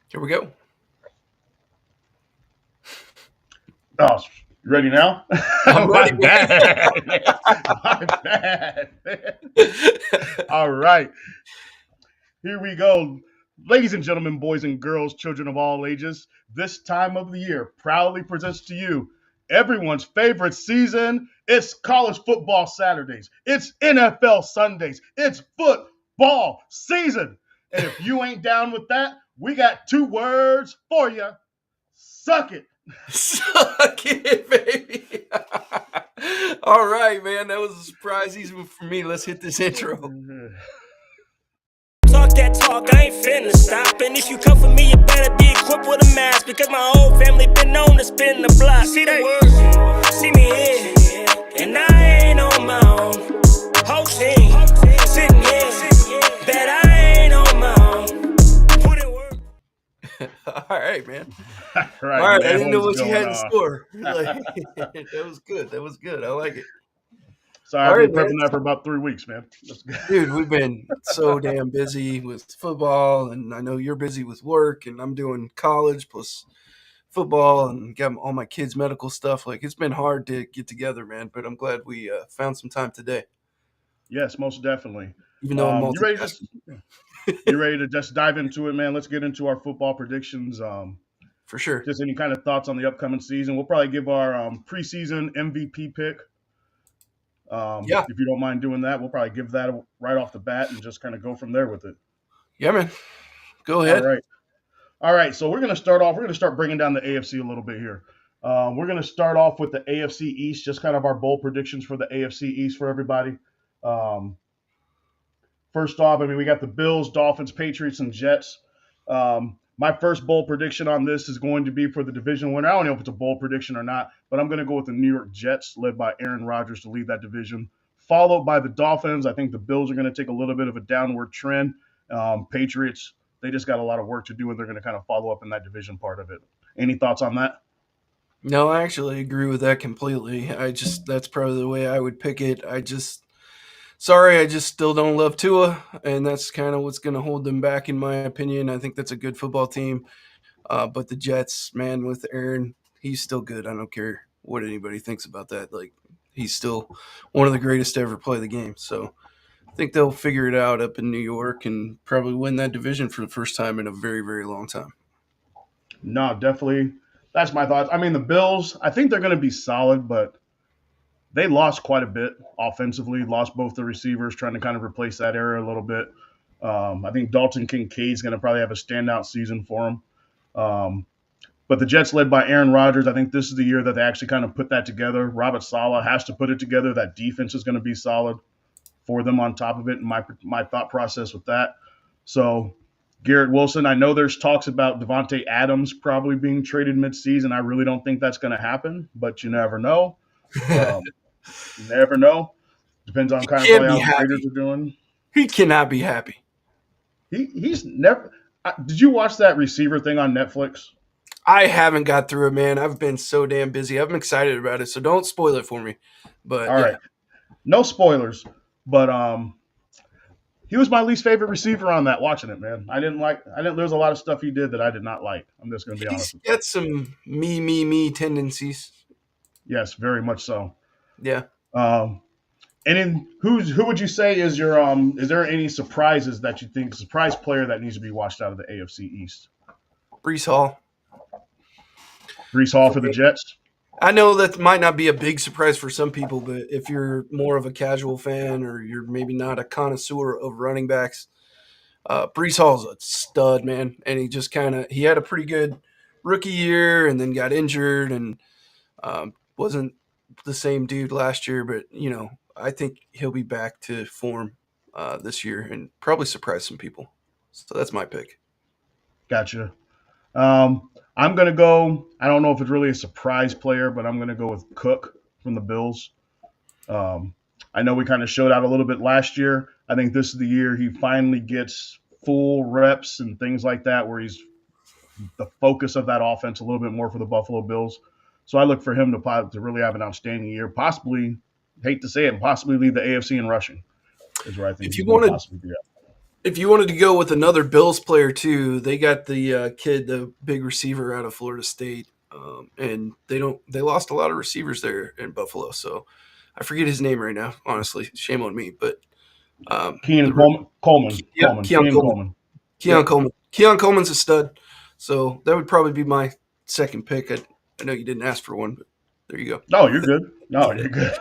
Here we go. Oh, you ready now? I'm My ready. bad. My bad. All right. Here we go. Ladies and gentlemen, boys and girls, children of all ages, this time of the year proudly presents to you everyone's favorite season. It's college football Saturdays, it's NFL Sundays, it's football season. And if you ain't down with that, we got two words for you: suck it. Suck it, baby. All right, man. That was a surprise even for me. Let's hit this intro. Talk that talk, I ain't finna stop. And if you come for me, you better be equipped with a mask. Because my whole family been known to spin the block. See the word, see me here, and I ain't on my own. Whole team, sitting here, bet I ain't on my own. Put in work. All right, man. All All right, right. I man. didn't What know is what you going had in on? store. That was good. That was good. I like it. Sorry, All I've right, been man. prepping that for about 3 weeks, man. That's good. Dude, we've been so damn busy with football, and I know you're busy with work, and I'm doing college plus football and got all my kids' medical stuff. Like, it's been hard to get together, man, but I'm glad we found some time today, Yes, most definitely. even though I'm You ready to multitasking. just you ready to just dive into it, man? Let's get into our football predictions. For sure. Just any kind of thoughts on the upcoming season. We'll probably give our preseason MVP pick. Yeah. If you don't mind doing that, we'll probably give that right off the bat and just kind of go from there with it. Yeah, man. Go All ahead. right. All right. So we're going to start off. We're going to start bringing down the AFC a little bit here. We're going to start off with the AFC East, just kind of our bold predictions for the AFC East for everybody. Um, First off, I mean, we got the Bills, Dolphins, Patriots, and Jets. My first bold prediction on this is going to be for the division winner. I don't know if it's a bold prediction or not, but I'm going to go with the New York Jets, led by Aaron Rodgers, to lead that division, followed by the Dolphins. I think the Bills are going to take a little bit of a downward trend. Patriots, they just got a lot of work to do, and they're going to kind of follow up in that division part of it. Any thoughts on that? No, I actually agree with that completely. That's probably the way I would pick it. Sorry, I just still don't love Tua, and that's kind of what's going to hold them back, in my opinion. I think that's a good football team. But the Jets, man, with Aaron, he's still good. I don't care what anybody thinks about that. Like, he's still one of the greatest to ever play the game. So I think they'll figure it out up in New York and probably win that division for the first time in a very, very long time. No, definitely. That's my thoughts. I mean, the Bills, I think they're going to be solid, but they lost quite a bit offensively, lost both the receivers, trying to kind of replace that area a little bit. I think Dalton Kincaid's going to probably have a standout season for him. But the Jets, led by Aaron Rodgers, I think this is the year that they actually kind of put that together. Robert Saleh has to put it together. That defense is going to be solid for them on top of it, and my thought process with that. So Garrett Wilson, I know there's talks about Devontae Adams probably being traded midseason. I really don't think that's going to happen, but you never know. Um, you never know. Depends on He kind of can't probably be how the Raiders happy. are doing. He cannot be happy. He's never. Did you watch that receiver thing on Netflix? I haven't got through it, man. I've been so damn busy. I'm excited about it, so don't spoil it for me. But All right, yeah, no spoilers, but he was my least favorite receiver on that. Watching it, man, I didn't like. I didn't. There's a lot of stuff he did that I did not like. I'm just going to be honest he's with you. got some me tendencies. Yes, very much so. Yeah. Um, and in who would you say is your Is there any surprises that you think surprise player that needs to be watched out of the AFC East? Brees Hall. Brees Hall for the Jets. I know that might not be a big surprise for some people, but if you're more of a casual fan or you're maybe not a connoisseur of running backs, Brees Hall's a stud, man. And he had a pretty good rookie year and then got injured and wasn't the same dude last year. But, I think he'll be back to form this year and probably surprise some people. So that's my pick. Gotcha. I'm gonna go. I don't know if it's really a surprise player, but I'm gonna go with Cook from the Bills. Um, I know we kind of showed out a little bit last year. I think this is the year he finally gets full reps and things like that, where he's the focus of that offense a little bit more for the Buffalo Bills. So I look for him to really have an outstanding year. Possibly, hate to say it, possibly lead the AFC in rushing is where I think If he's you going to want to possibly be at. If you wanted to go with another Bills player too, they got the kid, the big receiver out of Florida State, and they lost a lot of receivers there in Buffalo. So I forget his name right now. Honestly, shame on me. But Keenan the Coleman, Keon Keenan Coleman, Coleman. Keon Yep. Coleman, Keon Coleman's a stud. So that would probably be my second pick. I know you didn't ask for one, but there you go. No, you're good. No, you're good.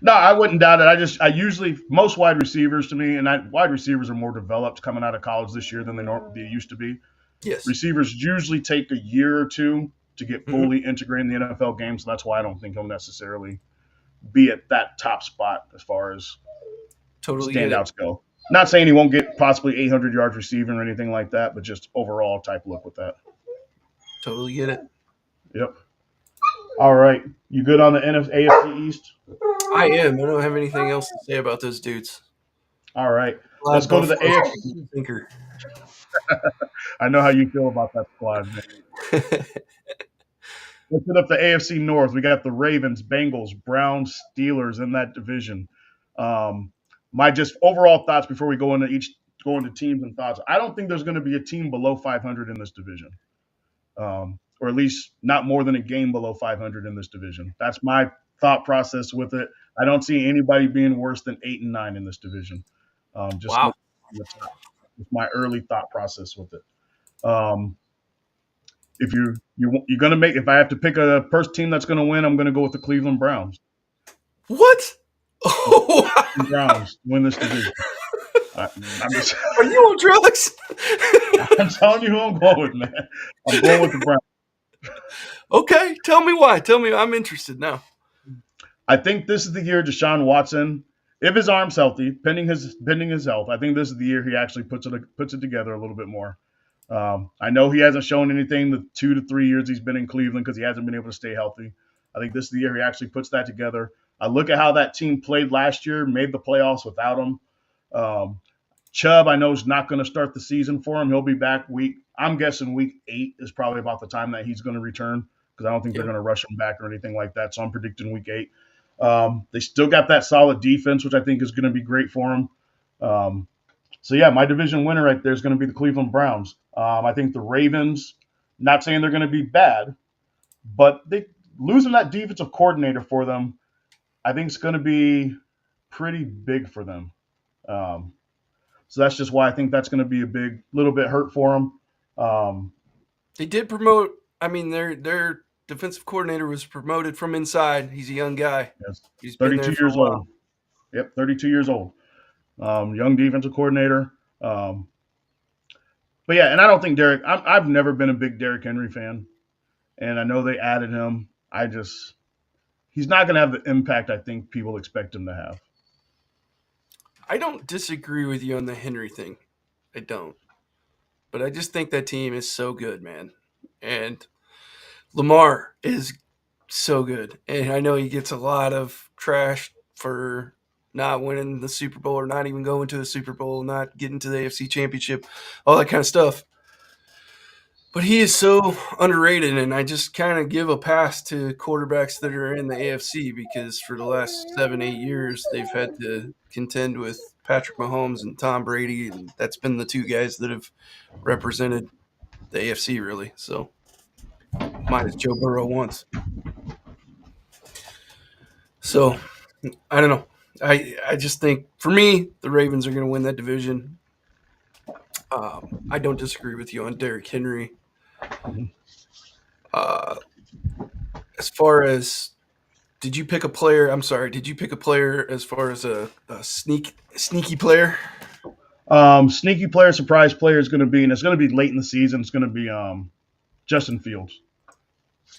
No, I wouldn't doubt it. I usually most wide receivers to me, and wide receivers are more developed coming out of college this year than they used to be. Yes. Receivers usually take a year or two to get Mm-hmm. fully integrated in the NFL game, so that's why I don't think he'll necessarily be at that top spot as far as Totally get it. standouts go. Not saying he won't get possibly 800 yards receiving or anything like that, but just overall type look with that. Totally get it. Yep. All right. You good on the AFC East? I am. I don't have anything else to say about those dudes. All right. Let's go to the AFC. Thinker. I know how you feel about that squad, man. Let's hit up the AFC North. We got the Ravens, Bengals, Browns, Steelers in that division. My just overall thoughts before we go into teams and thoughts. I don't think there's going to be a team below 500 in this division, or at least not more than a game below 500 in this division. That's my thought process with it. I don't see anybody being worse than 8-9 in this division. Wow. It's my early thought process with it. If you're going to make, if I have to pick a first team that's going to win, I'm going to go with the Cleveland Browns. What? Browns win this division. I'm just, Are you on drugs? I'm telling you who I'm going with, man. I'm going with the Browns. Okay, tell me why. Tell me. I'm interested now. I think this is the year Deshaun Watson, if his arm's healthy, pending his health, I think this is the year he actually puts it together a little bit more. I know he hasn't shown anything the 2 to 3 years he's been in Cleveland because he hasn't been able to stay healthy. I think this is the year he actually puts that together. I look at how that team played last year, made the playoffs without him. Chubb, I know, is not going to start the season for him. He'll be back I'm guessing week 8 is probably about the time that he's going to return because I don't think they're going to rush him back or anything like that. So I'm predicting week 8. They still got that solid defense, which I think is going to be great for them. So, yeah, my division winner right there is going to be the Cleveland Browns. I think the Ravens, not saying they're going to be bad, but losing that defensive coordinator for them, I think it's going to be pretty big for them. So that's just why I think that's going to be a little bit hurt for them. They did promote. I mean, their defensive coordinator was promoted from inside. He's a young guy. Yes. He's 32 years old. Yep, 32 years old. Young defensive coordinator. But yeah, and I don't think I've never been a big Derrick Henry fan, and I know they added him. He's not going to have the impact I think people expect him to have. I don't disagree with you on the Henry thing. I don't. But I just think that team is so good, man. And Lamar is so good. And I know he gets a lot of trash for not winning the Super Bowl or not even going to the Super Bowl, not getting to the AFC Championship, all that kind of stuff. But he is so underrated, and I just kind of give a pass to quarterbacks that are in the AFC because for the last 7-8 years, they've had to contend with Patrick Mahomes and Tom Brady, and that's been the two guys that have represented the AFC, really. So, minus Joe Burrow once. So, I don't know. I just think, for me, the Ravens are going to win that division. I don't disagree with you on Derrick Henry. As far as, did you pick a player? I'm sorry. Did you pick a player as far as a sneaky player? Sneaky player, surprise player is going to be, and it's going to be late in the season. It's going to be Justin Fields.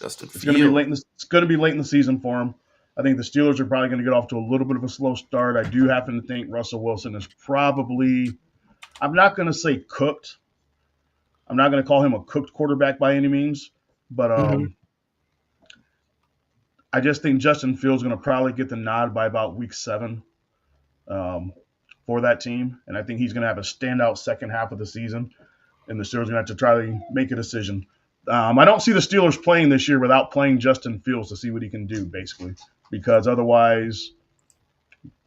It's going to be late in the season for him. I think the Steelers are probably going to get off to a little bit of a slow start. I do happen to think Russell Wilson is probably, I'm not going to say cooked. I'm not going to call him a cooked quarterback by any means, but I just think Justin Fields is going to probably get the nod by about week 7 for that team, and I think he's going to have a standout second half of the season, and the Steelers are going to have to try to make a decision. I don't see the Steelers playing this year without playing Justin Fields to see what he can do, basically, because otherwise,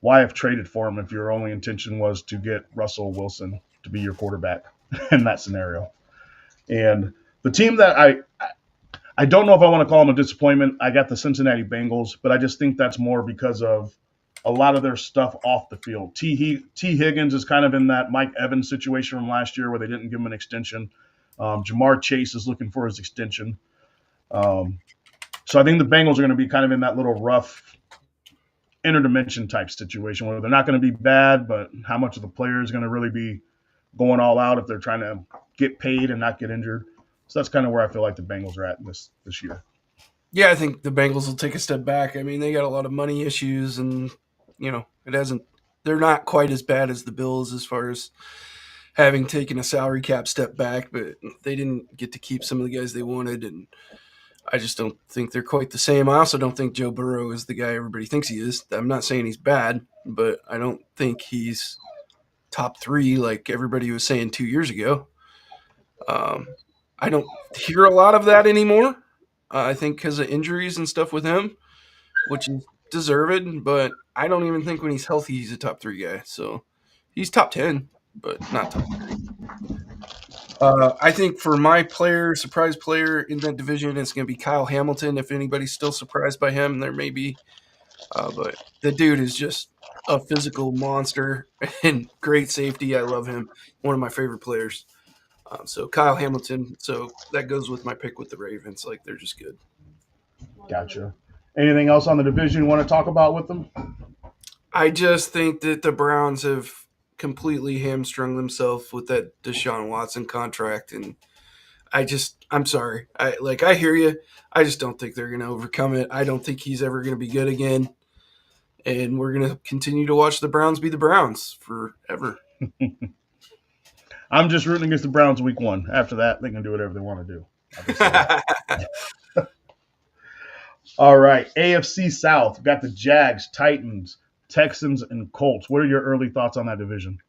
why have traded for him if your only intention was to get Russell Wilson to be your quarterback in that scenario. And the team that I don't know if I want to call them a disappointment. I got the Cincinnati Bengals, but I just think that's more because of a lot of their stuff off the field. T. Higgins is kind of in that Mike Evans situation from last year where they didn't give him an extension. Jamar Chase is looking for his extension. So I think the Bengals are going to be kind of in that little rough interdimension type situation where they're not going to be bad, but how much of the player is going to really be going all out if they're trying to get paid and not get injured. So that's kind of where I feel like the Bengals are at this year. Yeah, I think the Bengals will take a step back. I mean, they got a lot of money issues, and it hasn't. They're not quite as bad as the Bills as far as having taken a salary cap step back, but they didn't get to keep some of the guys they wanted, and I just don't think they're quite the same. I also don't think Joe Burrow is the guy everybody thinks he is. I'm not saying he's bad, but I don't think he's top 3 like everybody was saying 2 years ago. I don't hear a lot of that anymore. I think because of injuries and stuff with him, which is deserved. But I don't even think when he's healthy, he's a top 3 guy. So he's top 10, but not top 3. I think for my surprise player in that division, it's going to be Kyle Hamilton. If anybody's still surprised by him, there may be. But the dude is just a physical monster and great safety. I love him. One of my favorite players. So Kyle Hamilton. So that goes with my pick with the Ravens. Like, they're just good. Gotcha. Anything else on the division you want to talk about with them? I just think that the Browns have completely hamstrung themselves with that Deshaun Watson contract, and I'm sorry. I hear you. I just don't think they're going to overcome it. I don't think he's ever going to be good again, and we're going to continue to watch the Browns be the Browns forever. I'm just rooting against the Browns week 1. After that, they can do whatever they want to do. All right, AFC South. We've got the Jags, Titans, Texans, and Colts. What are your early thoughts on that division?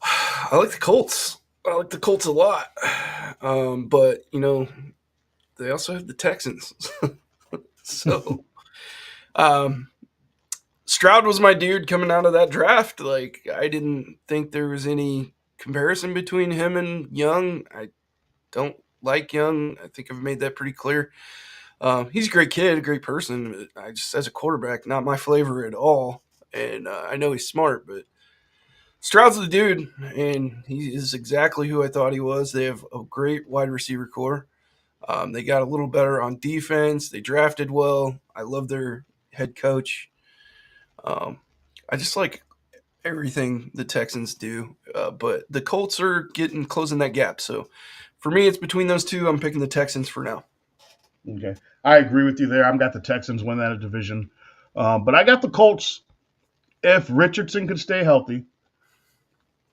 I like the Colts. I like the Colts a lot. But, they also have the Texans. So, Stroud was my dude coming out of that draft. Like, I didn't think there was any comparison between him and Young. I don't like Young. I think I've made that pretty clear. He's a great kid, a great person. But as a quarterback, not my flavor at all. And I know he's smart, but Stroud's the dude, and he is exactly who I thought he was. They have a great wide receiver core. They got a little better on defense. They drafted well. I love their head coach. I just like everything the Texans do, but the Colts are closing that gap. So for me, it's between those two. I'm picking the Texans for now. Okay, I agree with you there. I've got the Texans win that division, but I got the Colts. If Richardson could stay healthy,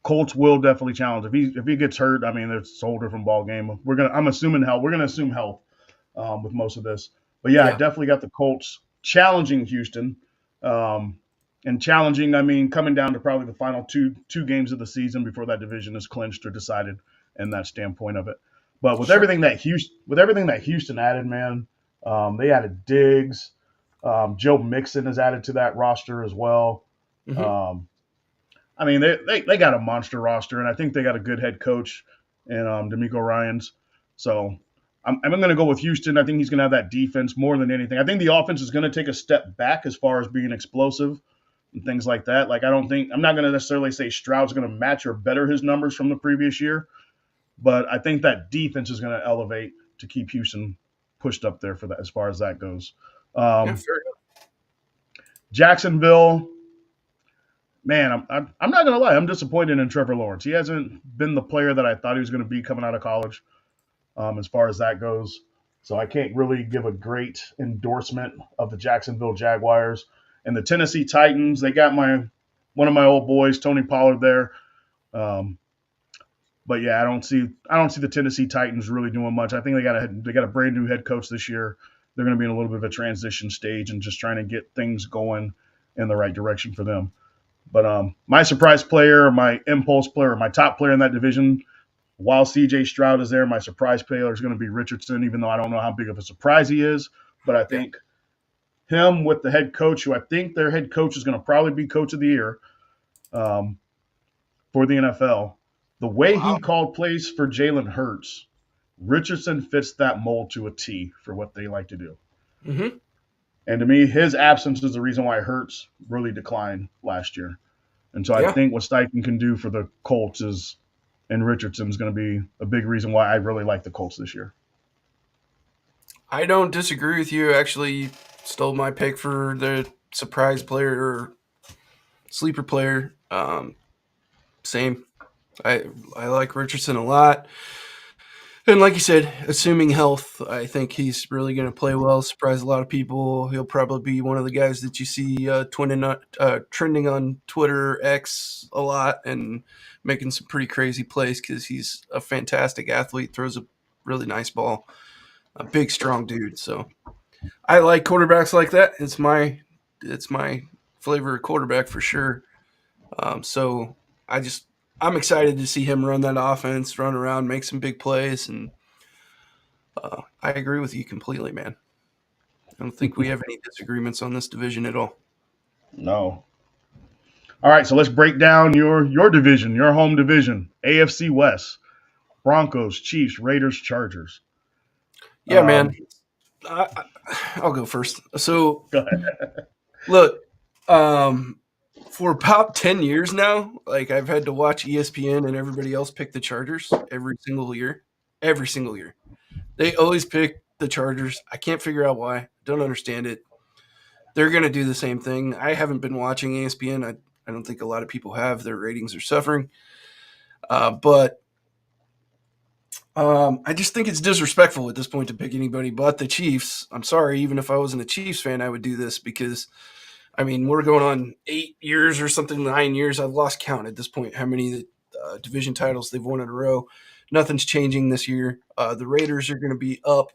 Colts will definitely challenge. If he gets hurt, I mean, it's a whole different ball game. I'm assuming health. We're gonna assume health with most of this. But yeah, I definitely got the Colts challenging Houston. And challenging, I mean, coming down to probably the final two games of the season before that division is clinched or decided, in that standpoint of it. But with everything that Houston added, man, they added Diggs. Joe Mixon is added to that roster as well. Mm-hmm. I mean, they got a monster roster, and I think they got a good head coach in D'Amico Ryans. So I'm going to go with Houston. I think he's going to have that defense more than anything. I think the offense is going to take a step back as far as being explosive and things like that. Like, I'm not going to necessarily say Stroud's going to match or better his numbers from the previous year, but I think that defense is going to elevate to keep Houston pushed up there for that as far as that goes. Jacksonville, man, I'm not going to lie. I'm disappointed in Trevor Lawrence. He hasn't been the player that I thought he was going to be coming out of college as far as that goes. So I can't really give a great endorsement of the Jacksonville Jaguars. And the Tennessee Titans, they got one of my old boys, Tony Pollard, there. But yeah, I don't see the Tennessee Titans really doing much. I think they got a brand new head coach this year. They're going to be in a little bit of a transition stage and just trying to get things going in the right direction for them. But my surprise player, my impulse player, my top player in that division, while C.J. Stroud is there, my surprise player is going to be Richardson, even though I don't know how big of a surprise he is. But I think him with the head coach, who I think their head coach is going to probably be coach of the year, for the NFL. The way he Wow. called plays for Jalen Hurts, Richardson fits that mold to a T for what they like to do. Hmm. And to me, his absence is the reason why Hurts really declined last year. And so I Yeah. think what Steichen can do for the Colts is, and Richardson's going to be a big reason why I really like the Colts this year. I don't disagree with you. Actually, you stole my pick for the surprise player or sleeper player. Same. I like Richardson a lot. And like you said, assuming health, I think he's really going to play well, surprise a lot of people. He'll probably be one of the guys that you see trending on Twitter X a lot and making some pretty crazy plays because he's a fantastic athlete, throws a really nice ball, a big, strong dude. So I like quarterbacks like that. It's my flavor of quarterback for sure. So I just I'm excited to see him run that offense, run around, make some big plays, and I agree with you completely, man. I don't think we have any disagreements on this division at all. No. All right, so let's break down your division, your home division, AFC West: Broncos, Chiefs, Raiders, Chargers. Yeah, man. Um, I'll go first. So go ahead. look, um, for about 10 years now, like I've had to watch ESPN and everybody else pick the Chargers every single year. Every single year, they always pick the Chargers. I can't figure out why. Don't understand it. They're going to do the same thing. I haven't been watching ESPN. I don't think a lot of people have. Their ratings are suffering. But I just think it's disrespectful at this point to pick anybody but the Chiefs. I'm sorry, even if I wasn't a Chiefs fan, I would do this because, I mean, we're going on 8 years or something, 9 years. I've lost count at this point how many division titles they've won in a row. Nothing's changing this year. The Raiders are going to be up.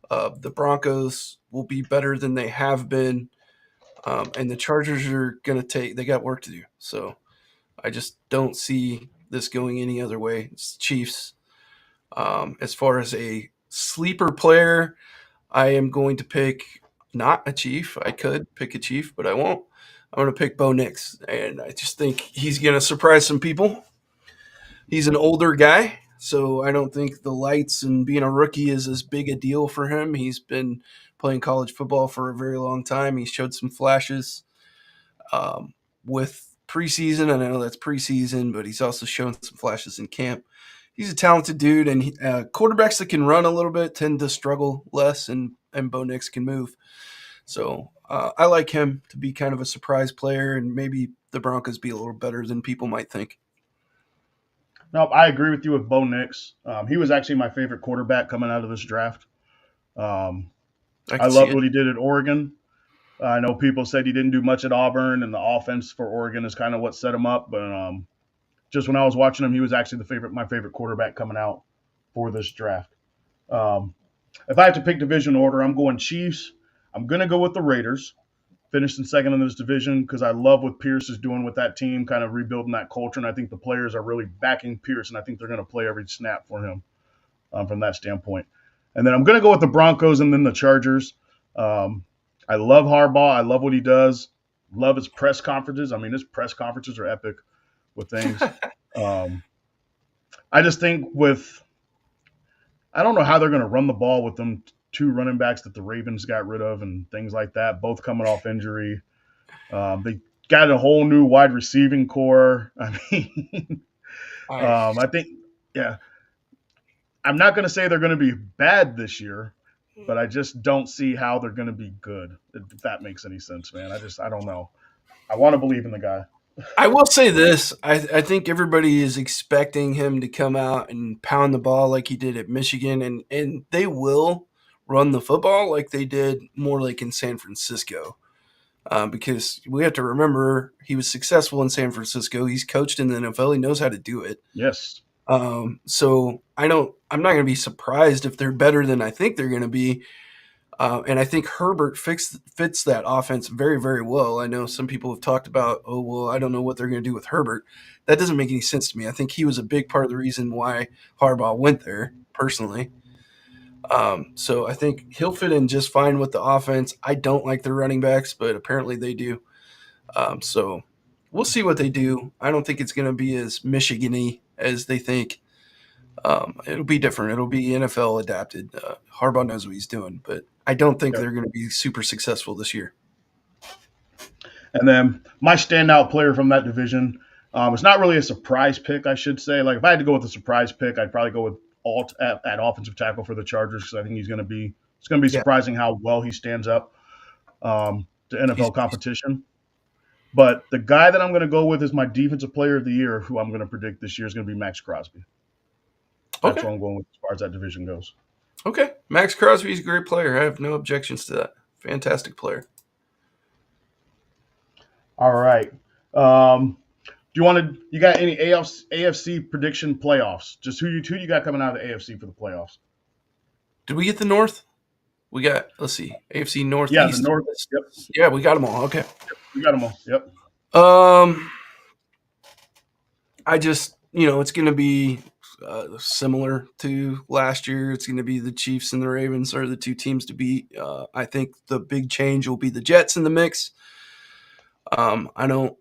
The Broncos will be better than they have been. And the Chargers are going to they got work to do. So I just don't see this going any other way. It's the Chiefs. As far as a sleeper player, I am going to pick not a Chief. I could pick a Chief, but I won't. I'm going to pick Bo Nix, and I just think he's going to surprise some people. He's an older guy, so I don't think the lights and being a rookie is as big a deal for him. He's been playing college football for a very long time. He showed some flashes with preseason. I know that's preseason, but he's also shown some flashes in camp. He's a talented dude, and quarterbacks that can run a little bit tend to struggle less, and Bo Nix can move. So I like him to be kind of a surprise player, and maybe the Broncos be a little better than people might think. No, I agree with you with Bo Nix. He was actually my favorite quarterback coming out of this draft. Um, I I can see loved it. what he did at Oregon. I know people said he didn't do much at Auburn, and the offense for Oregon is kind of what set him up. But just when I was watching him, he was actually my favorite quarterback coming out for this draft. Um, if I have to pick division order, I'm going Chiefs. I'm going to go with the Raiders, finished in second in this division because I love what Pierce is doing with that team, kind of rebuilding that culture. And I think the players are really backing Pierce, and I think they're going to play every snap for him from that standpoint. And then I'm going to go with the Broncos and then the Chargers. Um, I love Harbaugh. I love what he does. Love his press conferences. I mean, his press conferences are epic with things. Um, I just think I don't know how they're going to run the ball with them two running backs that the Ravens got rid of and things like that, both coming off injury. They got a whole new wide receiving core. I mean, I I think, yeah, I'm not going to say they're going to be bad this year, but I just don't see how they're going to be good, if that makes any sense, man. I don't know. I want to believe in the guy. I will say this: I think everybody is expecting him to come out and pound the ball like he did at Michigan, and they will run the football like they did more like in San Francisco. Because we have to remember he was successful in San Francisco. He's coached in the NFL. He knows how to do it. Yes. So I don't. I'm not going to be surprised if they're better than I think they're going to be. And I think Herbert fits that offense very, very well. I know some people have talked about, oh, well, I don't know what they're going to do with Herbert. That doesn't make any sense to me. I think he was a big part of the reason why Harbaugh went there, personally. So I think he'll fit in just fine with the offense. I don't like their running backs, but apparently they do. So we'll see what they do. I don't think it's going to be as Michigan-y as they think. It'll be different. It'll be NFL adapted. Harbaugh knows what he's doing, but I don't think Yep. they're going to be super successful this year. And then my standout player from that division, it's not really a surprise pick, I should say. Like if I had to go with a surprise pick, I'd probably go with Alt at offensive tackle for the Chargers because I think it's going to be Yeah, surprising how well he stands up to he's NFL competition. But the guy that I'm going to go with is my defensive player of the year, who I'm going to predict this year is going to be Max Crosby. That's okay. what I'm going with as far as that division goes. Okay, Max Crosby's a great player. I have no objections to that. Fantastic player. All right. Do you want to? You got any AFC prediction playoffs? Just who you got coming out of the AFC for the playoffs? Did we get the North? We got, let's see, AFC Yeah, the Northeast. North. Yep, Yeah, we got them all. Okay. we got them all. Yep. Um, I just, it's going to be similar to last year. It's going to be the Chiefs and the Ravens are the two teams to beat. I think the big change will be the Jets in the mix. I don't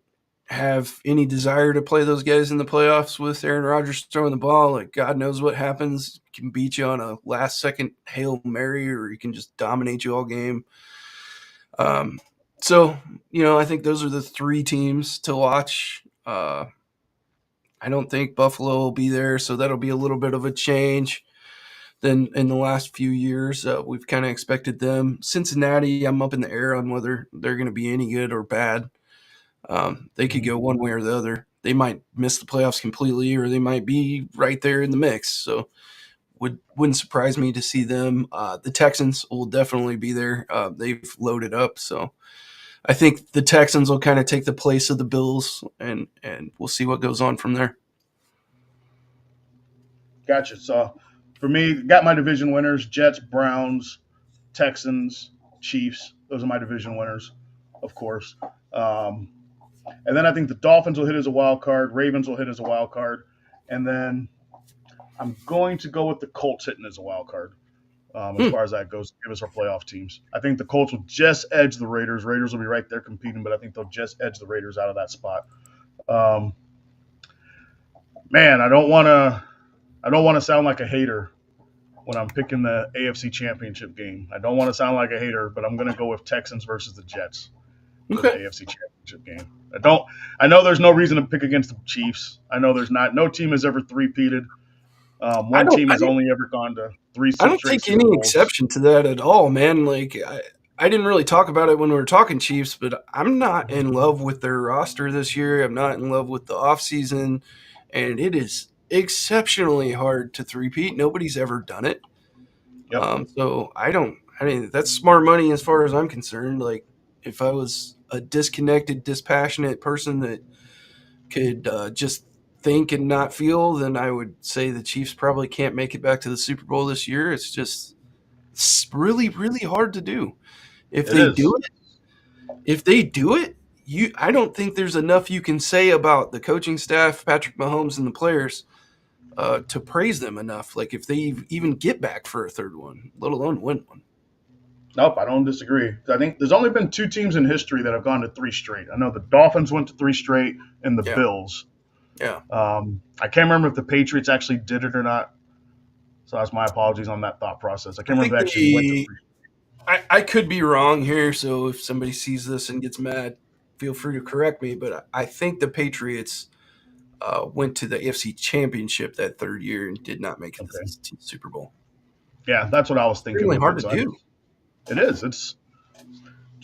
have any desire to play those guys in the playoffs with Aaron Rodgers throwing the ball. Like, God knows what happens. He can beat you on a last second Hail Mary, or he can just dominate you all game. So, I think those are the three teams to watch. I don't think Buffalo will be there, so that'll be a little bit of a change than in the last few years. We've kind of expected them. Cincinnati, I'm up in the air on whether they're going to be any good or bad. They could go one way or the other. They might miss the playoffs completely, or they might be right there in the mix. So wouldn't surprise me to see them. The Texans will definitely be there. They've loaded up, so I think the Texans will kind of take the place of the Bills, and we'll see what goes on from there. Gotcha. So for me, got my division winners: Jets, Browns, Texans, Chiefs. Those are my division winners, of course. And then I think the Dolphins will hit as a wild card. Ravens will hit as a wild card, and then I'm going to go with the Colts hitting as a wild card. As far as that goes, give us our playoff teams. I think the Colts will just edge the Raiders. Raiders will be right there competing, but I think they'll just edge the Raiders out of that spot. Man, I don't want to sound like a hater when I'm picking the AFC Championship game. I don't want to sound like a hater, but I'm going to go with Texans versus the Jets for the Okay. AFC Championship game. I know there's no reason to pick against the Chiefs. I know there's not. No team has ever three-peated. I One don't. team I has don't. only ever gone to three I don't straight take Super any Bowls. exception to that at all, man. Like I didn't really talk about it when we were talking Chiefs, but I'm not in love with their roster this year. I'm not in love with the offseason, and it is exceptionally hard to three-peat. Nobody's ever done it. Yep, So I don't. I mean, that's smart money as far as I'm concerned. Like, if I was a disconnected, dispassionate person that could just think and not feel, then I would say the Chiefs probably can't make it back to the Super Bowl this year. It's really, really hard to do. If it they is. do it, I don't think there's enough you can say about the coaching staff, Patrick Mahomes, and the players to praise them enough. Like if they even get back for a third one, let alone win one. Nope, I don't disagree. I think there's only been two teams in history that have gone to three straight. I know the Dolphins went to three straight, and the Yeah, Bills. yeah. I can't remember if the Patriots actually did it or not. So that's my apologies on that thought process. I I can't remember think if they actually went to the three. I could be wrong here, so if somebody sees this and gets mad, feel free to correct me. But I think the Patriots went to the AFC Championship that third year and did not make it to Okay. the Super Bowl. Yeah, that's what I was thinking Extremely with hard it. to So do. it is. It's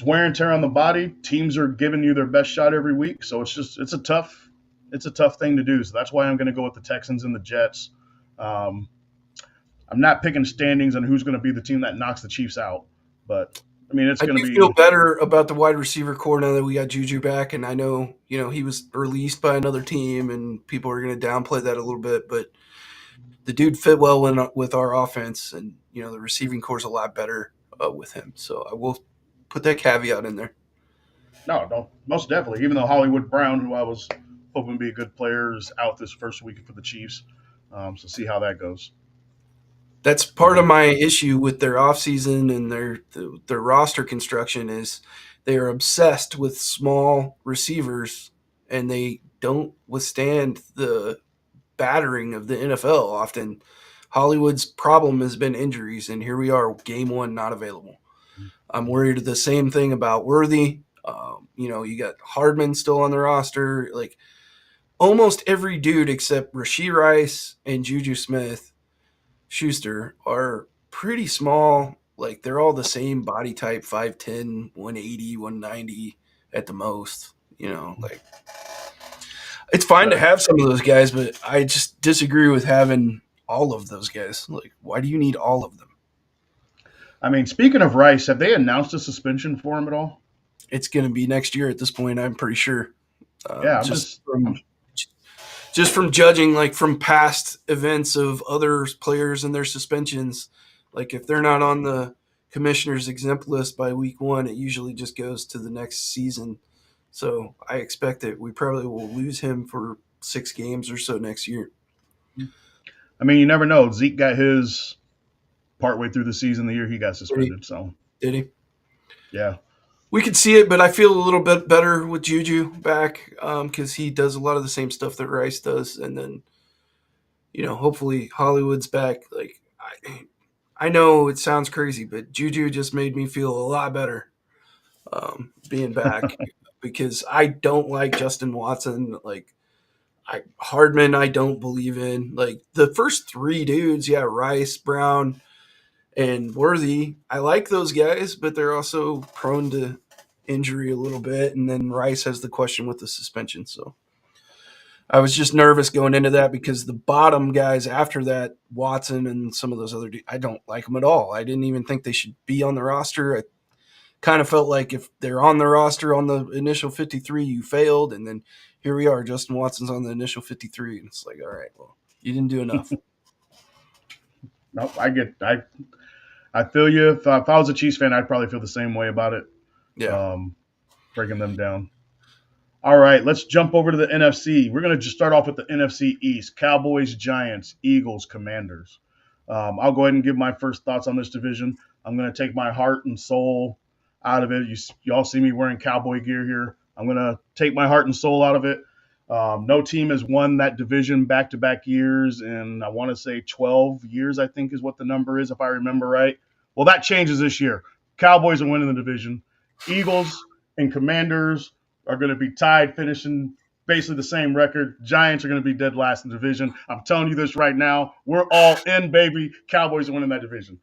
wear and tear on the body. Teams are giving you their best shot every week, so it's a tough thing to do. So that's why I'm going to go with the Texans and the Jets. Um, I'm not picking standings on who's going to be the team that knocks the Chiefs out, but I mean it's I going do to feel be better about the wide receiver core now that we got Juju back, and I know he was released by another team, and people are going to downplay that a little bit, but the dude fit well with our offense, and the receiving core is a lot better with him. So I will put that caveat in there. no, most definitely. Even though Hollywood Brown, who I was hoping to be a good player, is out this first week for the Chiefs. So see how that goes. That's part of my issue with their offseason and their roster construction is they are obsessed with small receivers and they don't withstand the battering of the NFL often. Hollywood's problem has been injuries, and here we are, game one, not available. I'm worried the same thing about Worthy. You got Hardman still on the roster. Like almost every dude except Rasheed Rice and Juju Smith Schuster are pretty small. Like they're all the same body type, 5'10", 180, 190 at the most. Like it's fine to Yeah. have some of those guys, but I just disagree with having all of those guys. Like, why do you need all of them? I mean, speaking of Rice, have they announced a suspension for him at all? It's going to be next year at this point. I'm pretty sure. Yeah, Just from judging, like from past events of other players and their suspensions, like if they're not on the commissioner's exempt list by week one, it usually just goes to the next season. So I expect that we probably will lose him for 6 games or so next year. I mean, you never know. Zeke got his partway through the season, the year he got Did he? suspended. So, Did he? yeah. We could see it, but I feel a little bit better with Juju back because he does a lot of the same stuff that Rice does, and then hopefully Hollywood's back. Like I know it sounds crazy, but Juju just made me feel a lot better being back because I don't like Justin Watson. Like Hardman, I don't believe in. Like the first three dudes, yeah, Rice, Brown, and Worthy. I like those guys, but they're also prone to injury a little bit. And then Rice has the question with the suspension. So I was just nervous going into that because the bottom guys after that, Watson and some of those other dudes, I don't like them at all. I didn't even think they should be on the roster. I kind of felt like if they're on the roster on the initial 53, you failed. And then here we are, Justin Watson's on the initial 53. And it's like, all right, well, you didn't do enough. Nope, I feel you. If I was a Chiefs fan, I'd probably feel the same way about it. Yeah. Breaking them down. All right, let's jump over to the NFC. We're going to just start off with the NFC East. Cowboys, Giants, Eagles, Commanders. I'll go ahead and give my first thoughts on this division. I'm going to take my heart and soul out of it. You all see me wearing cowboy gear here. I'm going to take my heart and soul out of it. No team has won that division back-to-back years, and I want to say 12 years, I think is what the number is, if I remember right. Well, that changes this year. Cowboys are winning the division. Eagles and Commanders are going to be tied, finishing basically the same record. Giants are going to be dead last in the division. I'm telling you this right now. We're all in, baby. Cowboys are winning that division.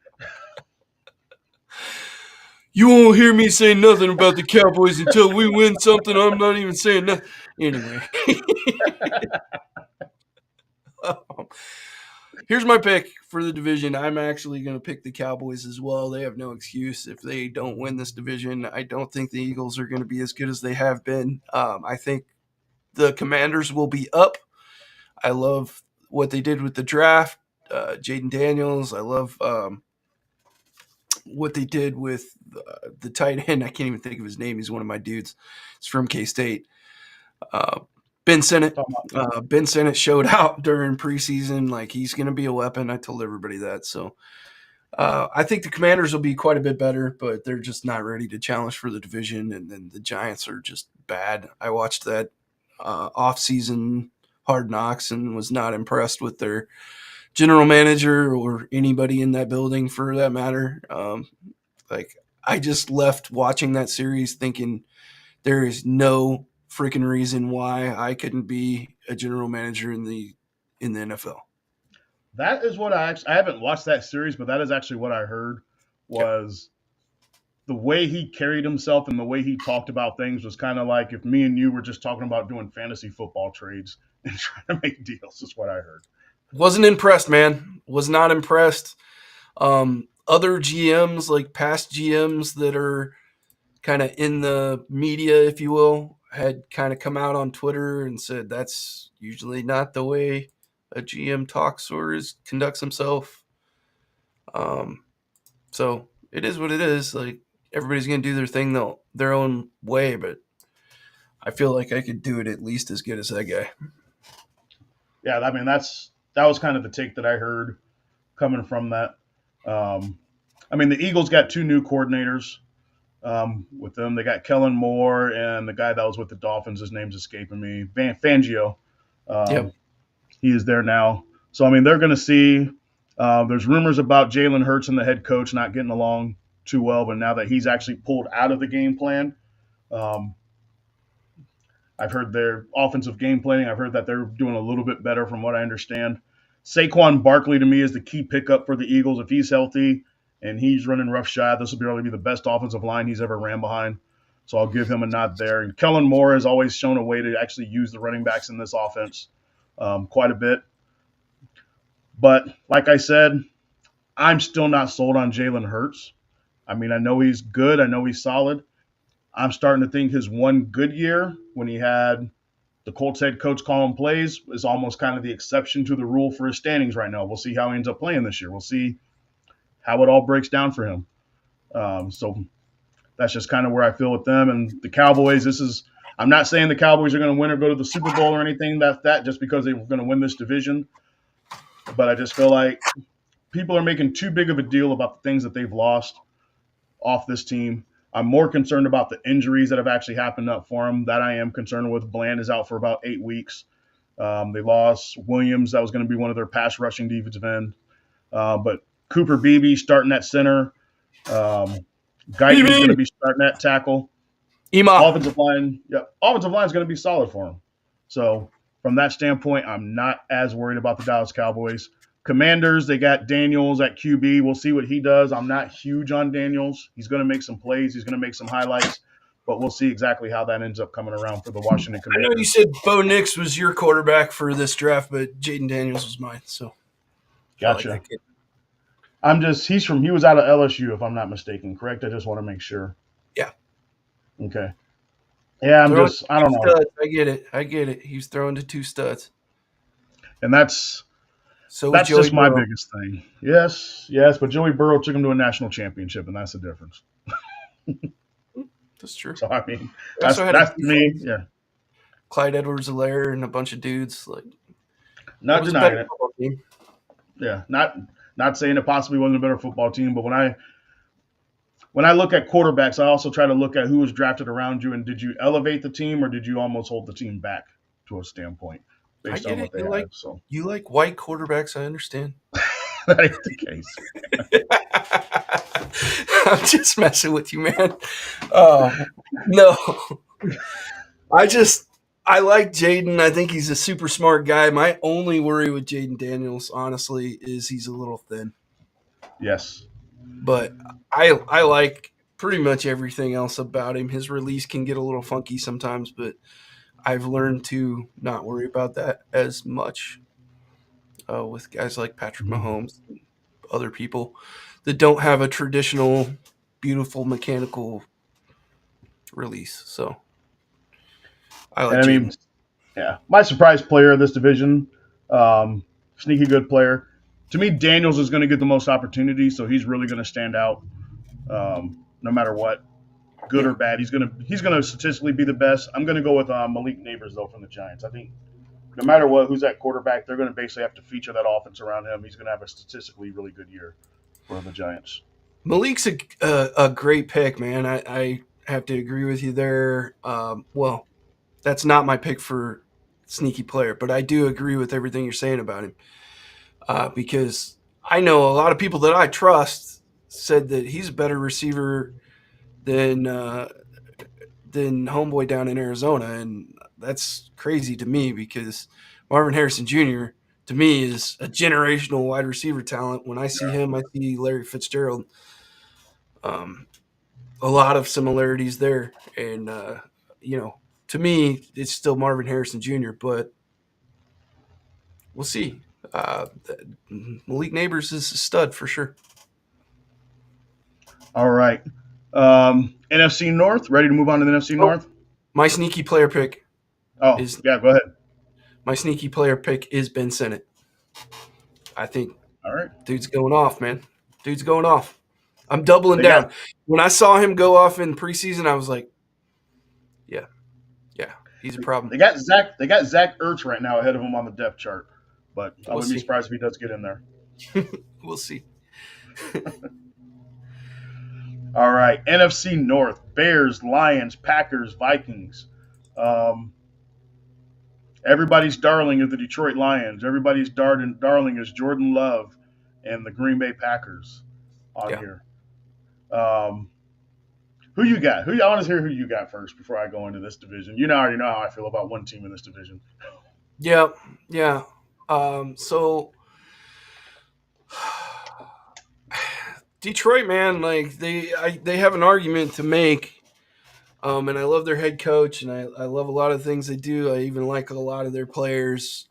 You won't hear me say nothing about the Cowboys until we win something. I'm not even saying nothing. Anyway. Here's my pick for the division. I'm actually going to pick the Cowboys as well. They have no excuse if they don't win this division. I don't think the Eagles are going to be as good as they have been. I think the Commanders will be up. I love what they did with the draft. Jaden Daniels. I love what they did with the tight end. I can't even think of his name. He's one of my dudes. He's from K-State. Ben Sinnott. Ben Sinnott showed out during preseason. Like he's going to be a weapon. I told everybody that. So I think the Commanders will be quite a bit better, but they're just not ready to challenge for the division. And then the Giants are just bad. I watched that off-season Hard Knocks and was not impressed with their general manager or anybody in that building for that matter. Like I just left watching that series thinking there is no freaking reason why I couldn't be a general manager in the NFL. That is what I haven't watched that series, but that is actually what I heard was the way he carried himself and the way he talked about things was kind of like if me and you were just talking about doing fantasy football trades and trying to make deals is what I heard. Wasn't impressed, man. Was not impressed. Other GMs, like past GMs that are kind of in the media, if you will, had kind of come out on Twitter and said that's usually not the way a GM talks or conducts himself. So it is what it is. Like everybody's gonna do their thing their own way, but I feel like I could do it at least as good as that guy. Yeah, I mean that was kind of the take that I heard coming from that. I mean the Eagles got two new coordinators. with them. They got Kellen Moore and the guy that was with the Dolphins. His name's escaping me. Fangio. Yep. Um, he is there now. So I mean, they're going to see. There's rumors about Jalen Hurts and the head coach not getting along too well, but now that he's actually pulled out of the game plan, um, I've heard their offensive game planning. I've heard that they're doing a little bit better from what I understand. Saquon Barkley to me is the key pickup for the Eagles. If he's healthy and he's running roughshod, this will probably be the best offensive line he's ever ran behind. So I'll give him a nod there. And Kellen Moore has always shown a way to actually use the running backs in this offense quite a bit. But like I said, I'm still not sold on Jalen Hurts. I mean, I know he's good. I know he's solid. I'm starting to think his one good year when he had the Colts head coach calling plays is almost kind of the exception to the rule for his standings right now. We'll see how he ends up playing this year. We'll see how it all breaks down for him. So that's just kind of where I feel with them. And the Cowboys, I'm not saying the Cowboys are going to win or go to the Super Bowl or anything that just because they're going to win this division. But I just feel like people are making too big of a deal about the things that they've lost off this team. I'm more concerned about the injuries that have actually happened up for them. That I am concerned with. Bland is out for about 8 weeks. They lost Williams. That was going to be one of their pass rushing defensive end. But Cooper Beebe starting at center. Guyton's going to be starting at tackle. Offensive line is going to be solid for him. So from that standpoint, I'm not as worried about the Dallas Cowboys. Commanders, they got Daniels at QB. We'll see what he does. I'm not huge on Daniels. He's going to make some plays. He's going to make some highlights. But we'll see exactly how that ends up coming around for the Washington Commanders. I know you said Bo Nix was your quarterback for this draft, but Jaden Daniels was mine. So gotcha. He was out of LSU, if I'm not mistaken, correct? I just want to make sure. Yeah. Okay. Yeah, I don't know. Studs. I get it. He's throwing to 2 studs. And that's just my biggest thing. Yes, but Joey Burrow took him to a national championship, and that's the difference. That's true. So I mean, that's me. Yeah. Clyde Edwards-Helaire and a bunch of dudes not denying it. Yeah, not saying it possibly wasn't a better football team, but when I look at quarterbacks, I also try to look at who was drafted around you and did you elevate the team or did you almost hold the team back to a standpoint based on what they have. So you like white quarterbacks, I understand. That ain't the case. I'm just messing with you, man. No. I like Jaden. I think he's a super smart guy. My only worry with Jaden Daniels, honestly, is he's a little thin. Yes. But I like pretty much everything else about him. His release can get a little funky sometimes, but I've learned to not worry about that as much with guys like Patrick Mahomes and other people that don't have a traditional, beautiful mechanical release. So I like my surprise player of this division, sneaky good player. To me, Daniels is going to get the most opportunity, so he's really going to stand out no matter what, good or bad. He's going to statistically be the best. I'm going to go with Malik Neighbors, though, from the Giants. I think no matter what, who's at quarterback, they're going to basically have to feature that offense around him. He's going to have a statistically really good year for the Giants. Malik's a great pick, man. I have to agree with you there. Well, that's not my pick for sneaky player, but I do agree with everything you're saying about him. Because I know a lot of people that I trust said that he's a better receiver than homeboy down in Arizona, and that's crazy to me because Marvin Harrison Jr. to me is a generational wide receiver talent. When I see him, I see Larry Fitzgerald. A lot of similarities there, and to me, it's still Marvin Harrison Jr., but we'll see. Malik Neighbors is a stud for sure. All right. NFC North, ready to move on to the NFC North? My sneaky player pick. Go ahead. My sneaky player pick is Ben Sinnott. I think all right. Dude's going off, man. Dude's going off. I'm doubling down. When I saw him go off in preseason, I was like, yeah, he's a problem. They got Zach Ertz right now ahead of him on the depth chart, but I wouldn't be surprised if he does get in there. We'll see. All right, NFC North: Bears, Lions, Packers, Vikings. Um, Everybody's darling is the Detroit Lions. Everybody's darling is Jordan Love and the Green Bay Packers on Yeah. here. Um, who you got? I want to hear who you got first before I go into this division. You know, already know how I feel about one team in this division. Yeah. Yeah. So Detroit, man, like they have an argument to make. And I love their head coach, and I love a lot of things they do. I even like a lot of their players.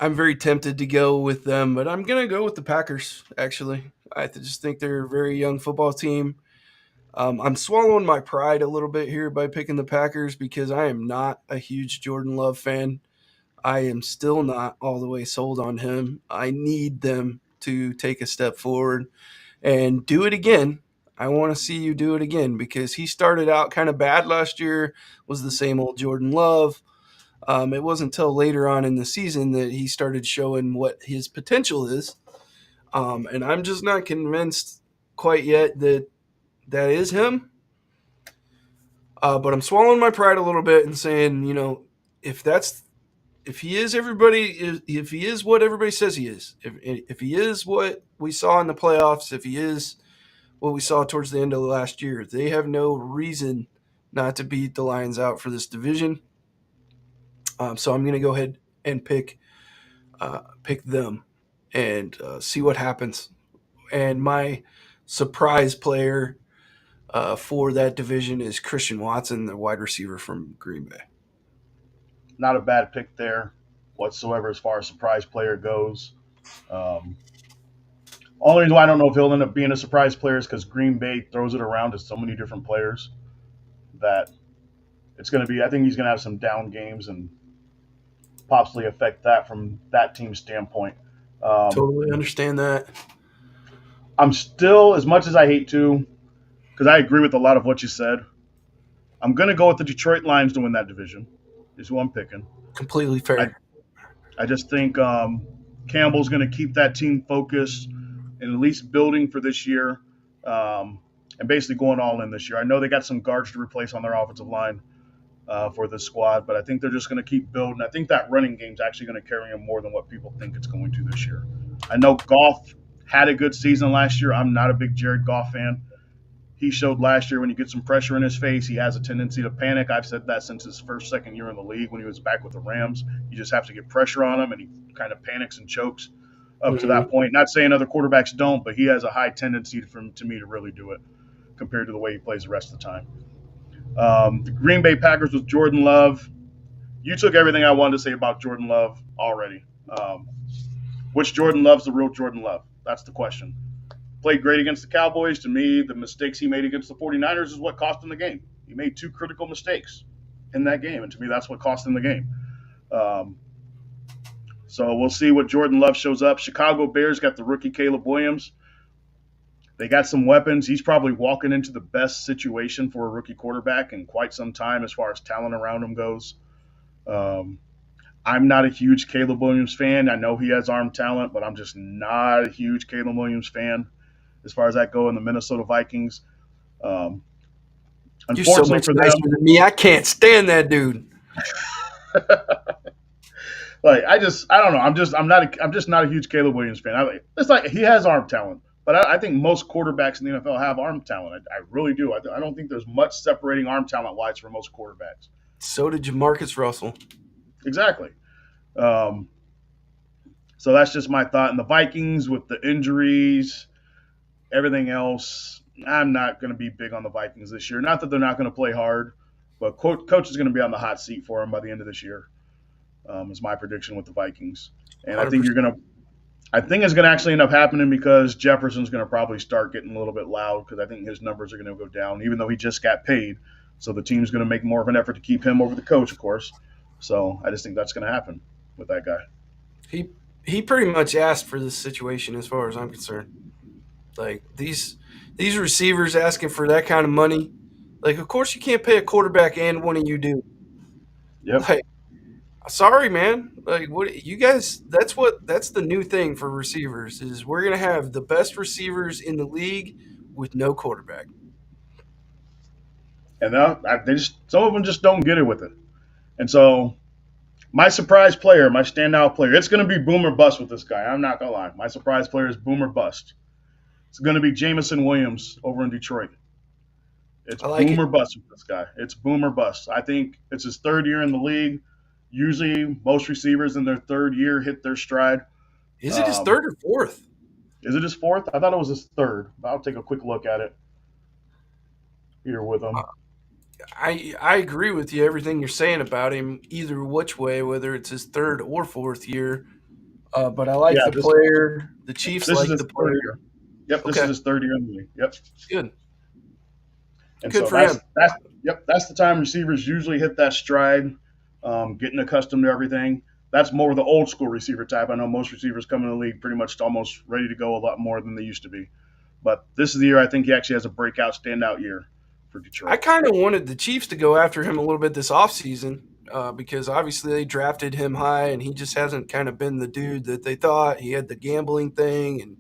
I'm very tempted to go with them, but I'm gonna go with the Packers. Actually, just think they're a very young football team. I'm swallowing my pride a little bit here by picking the Packers because I am not a huge Jordan Love fan. I am still not all the way sold on him. I need them to take a step forward and do it again. I want to see you do it again because he started out kind of bad last year, was the same old Jordan Love. It wasn't until later on in the season that he started showing what his potential is. And I'm just not convinced quite yet that that is him. But I'm swallowing my pride a little bit and saying, if that's if he is if he is what everybody says he is, if he is what we saw in the playoffs, if he is what we saw towards the end of last year, they have no reason not to beat the Lions out for this division. So I'm going to go ahead and pick them and see what happens. And my surprise player for that division is Christian Watson, the wide receiver from Green Bay. Not a bad pick there whatsoever as far as surprise player goes. Um, Only reason why I don't know if he'll end up being a surprise player is because Green Bay throws it around to so many different players that it's going to be. I think he's going to have some down games and possibly affect that from that team's standpoint. Um, Totally understand that. I'm still, as much as I hate to, because I agree with a lot of what you said, I'm going to go with the Detroit Lions to win that division, is who I'm picking. Completely I, fair. I just think Campbell's going to keep that team focused and at least building for this year and basically going all in this year. I know they got some guards to replace on their offensive line for this squad, but I think they're just going to keep building. I think that running game's actually going to carry them more than what people think it's going to this year. I know Goff had a good season last year. I'm not a big Jared Goff fan. He showed last year when you get some pressure in his face, he has a tendency to panic. I've said that since his second year in the league when he was back with the Rams. You just have to get pressure on him, and he kind of panics and chokes up to Mm-hmm. that point. Not saying other quarterbacks don't, but he has a high tendency to me to really do it compared to the way he plays the rest of the time. The Green Bay Packers with Jordan Love. You took everything I wanted to say about Jordan Love already. Which Jordan Love's the real Jordan Love? That's the question. Played great against the Cowboys. To me, the mistakes he made against the 49ers is what cost him the game. He made two critical mistakes in that game, and to me, that's what cost him the game. Um, so we'll see what Jordan Love shows up. Chicago Bears got the rookie Caleb Williams. They got some weapons. He's probably walking into the best situation for a rookie quarterback in quite some time as far as talent around him goes. Um, I'm not a huge Caleb Williams fan. I know he has arm talent, but I'm just not a huge Caleb Williams fan as far as that go in the Minnesota Vikings. Um, You're so Unfortunately much for nicer them, than me. I can't stand that dude. like I don't know. I'm just not a huge Caleb Williams fan. It's like he has arm talent, but I think most quarterbacks in the NFL have arm talent. I really do. I don't think there's much separating arm talent wise for most quarterbacks. So did Jamarcus Russell. Exactly. Um, so that's just my thought. And the Vikings with the injuries, everything else, I'm not going to be big on the Vikings this year. Not that they're not going to play hard, but coach is going to be on the hot seat for them by the end of this year. Is my prediction with the Vikings. And I think 100%. I think it's going to actually end up happening because Jefferson's going to probably start getting a little bit loud because I think his numbers are going to go down, even though he just got paid. So the team's going to make more of an effort to keep him over the coach, of course. So I just think that's going to happen with that guy. He he pretty much asked for this situation as far as I'm concerned. Like these receivers asking for that kind of money. Like of course you can't pay a quarterback and one of you do. Yep. Like Sorry, man. Like, what you guys? That's the new thing for receivers is we're gonna have the best receivers in the league with no quarterback. And they just some of them just don't get it with it. And so my surprise player, my standout player, it's going to be boomer bust with this guy. I'm not gonna lie. My surprise player is boomer bust. It's going to be Jamison Williams over in Detroit. It's I like it. boomer bust with this guy. It's boomer bust. I think it's his third year in the league. Usually, most receivers in their third year hit their stride. Is it his Um, third or fourth? is it his fourth? I thought it was his third. I'll take a quick look at it here with him. I agree with you everything you're saying about him either which way, whether it's his third or fourth year. But I like Yeah, the player. The Chiefs this is like his the third player. year. Yep, this is Okay, his third year in the league. Yep. good, And good so for him. that's the time receivers usually hit that stride, getting accustomed to everything. That's more the old school receiver type. I know most receivers come in the league pretty much almost ready to go a lot more than they used to be. But this is the year I think he actually has a breakout, standout year for I Detroit. kind of wanted the Chiefs to go after him a little bit this offseason because obviously they drafted him high and he just hasn't kind of been the dude that they thought. He had the gambling thing. And,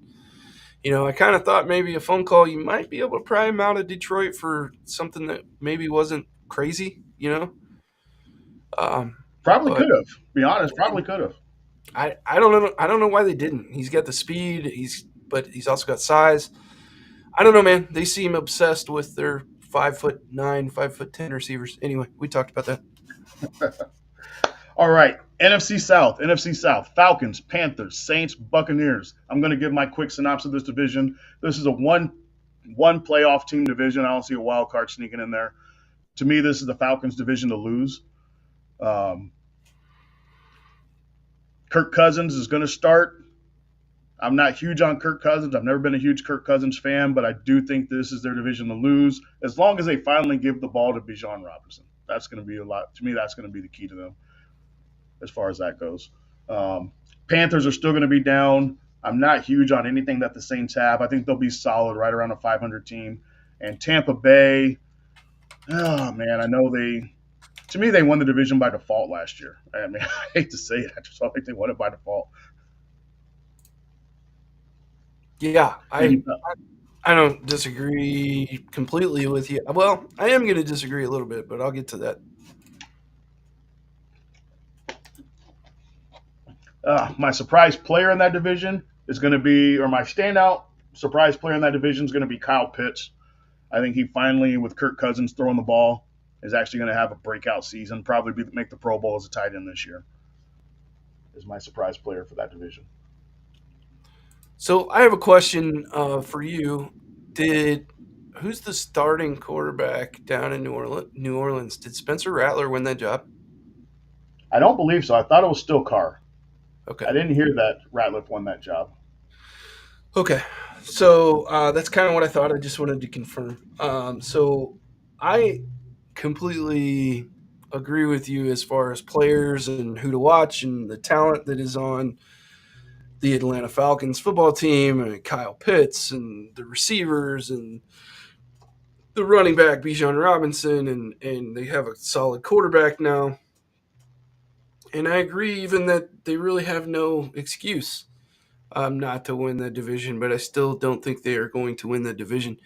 I kind of thought maybe a phone call, you might be able to pry him out of Detroit for something that maybe wasn't crazy. Um, Probably but could have. Be honest, probably could have. I don't know. I don't know why they didn't. He's got the speed. But he's also got size. I don't know, man. They seem obsessed with their 5'9", 5'10" receivers. Anyway, we talked about that. All right, NFC South, NFC South, Falcons, Panthers, Saints, Buccaneers. I'm going to give my quick synopsis of this division. This is a one playoff team division. I don't see a wild card sneaking in there. To me, this is the Falcons division to lose. Um, Kirk Cousins is going to start. I'm not huge on Kirk Cousins. I've never been a huge Kirk Cousins fan, but I do think this is their division to lose. As long as they finally give the ball to Bijan Robinson, that's going to be a lot. To me, that's going to be the key to them as far as that goes. Um, Panthers are still going to be down. I'm not huge on anything that the Saints have. I think they'll be solid right around a 500 team. And Tampa Bay, oh man, I know to me, they won the division by default last year. I mean, I hate to say it. I just don't think they won it by default. Yeah, And I don't disagree completely with you. Well, I am going to disagree a little bit, but I'll get to that. my surprise player in that division is going to be, or my standout surprise player in that division is going to be Kyle Pitts. I think he finally, with Kirk Cousins throwing the ball, is actually going to have a breakout season. Make the Pro Bowl as a tight end this year. Is my surprise player for that division. So I have a question for you. Did Who's the starting quarterback down in New Orleans? Did Spencer Rattler win that job? I don't believe so. I thought it was still Carr. Okay. I didn't hear that Ratliff won that job. Okay. So that's kind of what I thought. I just wanted to confirm. So I completely agree with you as far as players and who to watch and the talent that is on the Atlanta Falcons football team and Kyle Pitts and the receivers and the running back Bijan Robinson and they have a solid quarterback now. And I agree even that they really have no excuse not to win that division, but I still don't think they are going to win that division.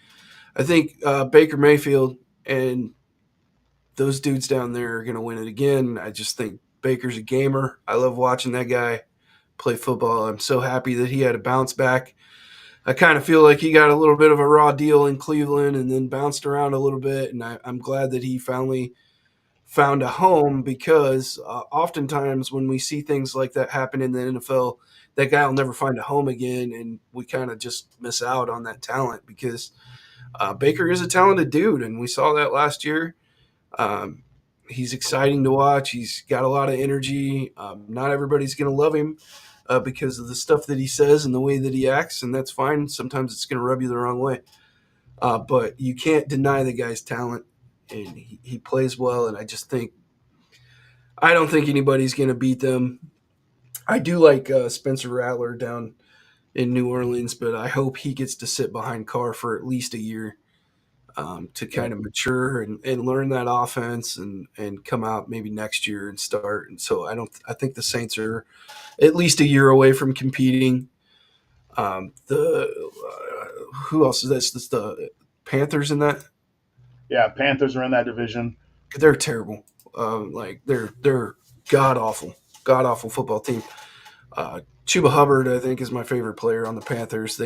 I think Baker Mayfield and those dudes down there are going to win it again. I just think Baker's a gamer. I love watching that guy play football. I'm so happy that he had a bounce back. I kind of feel like he got a little bit of a raw deal in Cleveland and then bounced around a little bit. And I'm glad that he finally found a home because oftentimes when we see things like that happen in the NFL, that guy will never find a home again. And we kind of just miss out on that talent because Baker is a talented dude. And we saw that last year. Um, he's exciting to watch. He's got a lot of energy. Not everybody's going to love him because of the stuff that he says and the way that he acts, and that's fine. Sometimes it's going to rub you the wrong way. But you can't deny the guy's talent, and he plays well, and I don't think anybody's going to beat them. I do like Spencer Rattler down in New Orleans, but I hope he gets to sit behind Carr for at least a year to Yeah. kind of mature and learn that offense and come out maybe next year and start. And so I think the Saints are at least a year away from competing. The who else is this? This the Panthers in that? Yeah, Panthers are in that division. They're terrible. Like they're god awful football team. Chuba Hubbard, I think, is my favorite player on the Panthers.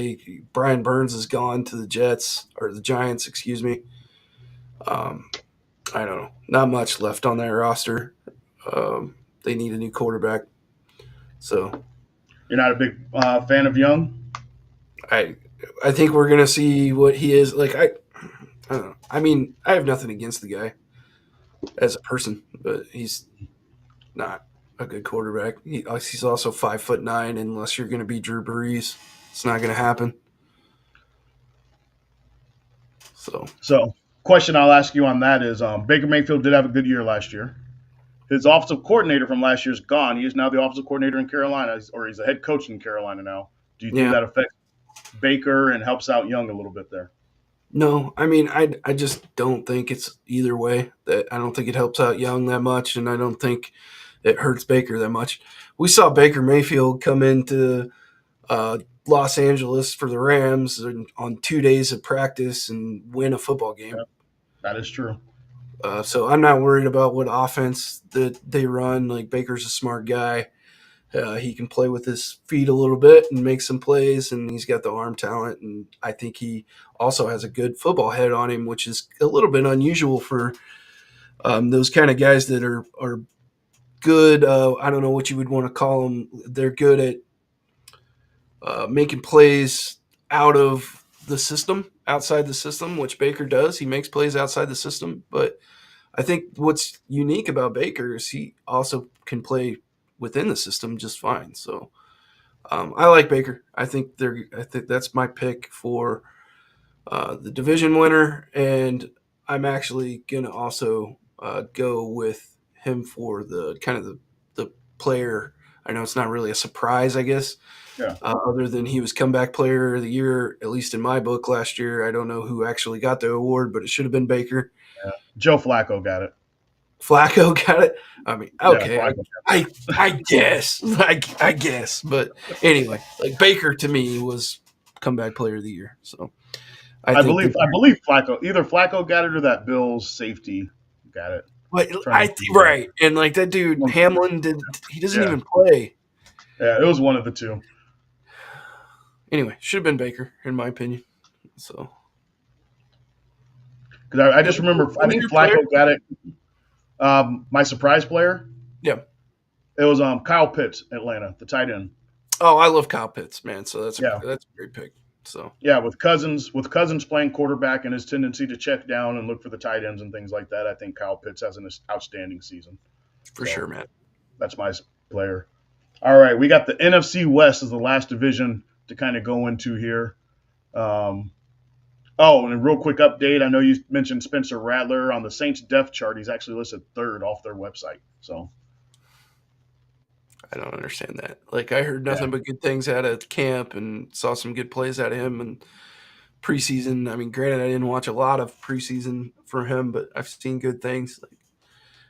Brian Burns is gone to the Jets or the Giants, excuse me. Um, I don't know, not much left on that roster. They need a new quarterback, so You're not a big fan of Young? I I think we're gonna see what he is like. I don't know. I mean, I have nothing against the guy as a person, but he's not a good quarterback. He's also 5'9", unless you're going to be Drew Brees, it's not going to happen. So So, question I'll ask you on that is Baker Mayfield did have a good year last year. His offensive coordinator from last year is gone. He is now the offensive coordinator in Carolina, or he's a head coach in Carolina now. Do you think yeah, that affects Baker and helps out Young a little bit there? no, I mean, I just don't think it's either way. That I don't think it helps out Young that much, and I don't think it hurts Baker that much. We saw Baker Mayfield come into uh, Los Angeles for the Rams on 2 days of practice and win a football game. Yeah, that is true. So I'm not worried about what offense that they run. Like Baker's a smart guy. He can play with his feet a little bit and make some plays, and he's got the arm talent. And I think he also has a good football head on him, which is a little bit unusual for those kind of guys that are good. I don't know what you would want to call them. They're good at making plays out of the system, outside the system, which Baker does. He makes plays outside the system, but I think what's unique about Baker is he also can play within the system just fine. So I like Baker. I think that's my pick for the division winner, and I'm actually gonna also go with him for the kind of the player. I know it's not really a surprise, I guess. Yeah. Other than he was comeback player of the year, at least in my book last year. I don't know who actually got the award, but it should have been Baker. Yeah. Joe Flacco got it. Flacco got it. I mean, okay, Yeah, I guess, I guess, but anyway, like Baker to me was comeback player of the year. So I think believe that, I believe Flacco, either Flacco got it or that Bills safety got it. but Trying to see right, and like that dude Hamlin he doesn't Yeah. even play. Yeah, it was one of the two. Anyway, should have been Baker in my opinion. So Because I just remember, I think Flacco got it. My surprise player, yeah. it was Kyle Pitts, Atlanta, the tight end. Oh, I love Kyle Pitts, man. So that's Yeah. a great pick. So Yeah, with Cousins playing quarterback and his tendency to check down and look for the tight ends and things like that, I think Kyle Pitts has an outstanding season. for sure, man. That's my player. All right, we got the NFC West as the last division to kind of go into here. And a real quick update. I know you mentioned Spencer Rattler on the Saints depth chart. He's actually listed third off their website. So I don't understand that. Like I heard nothing but good things out of camp and saw some good plays out of him and preseason. I mean, granted, I didn't watch a lot of preseason for him, but I've seen good things. Like,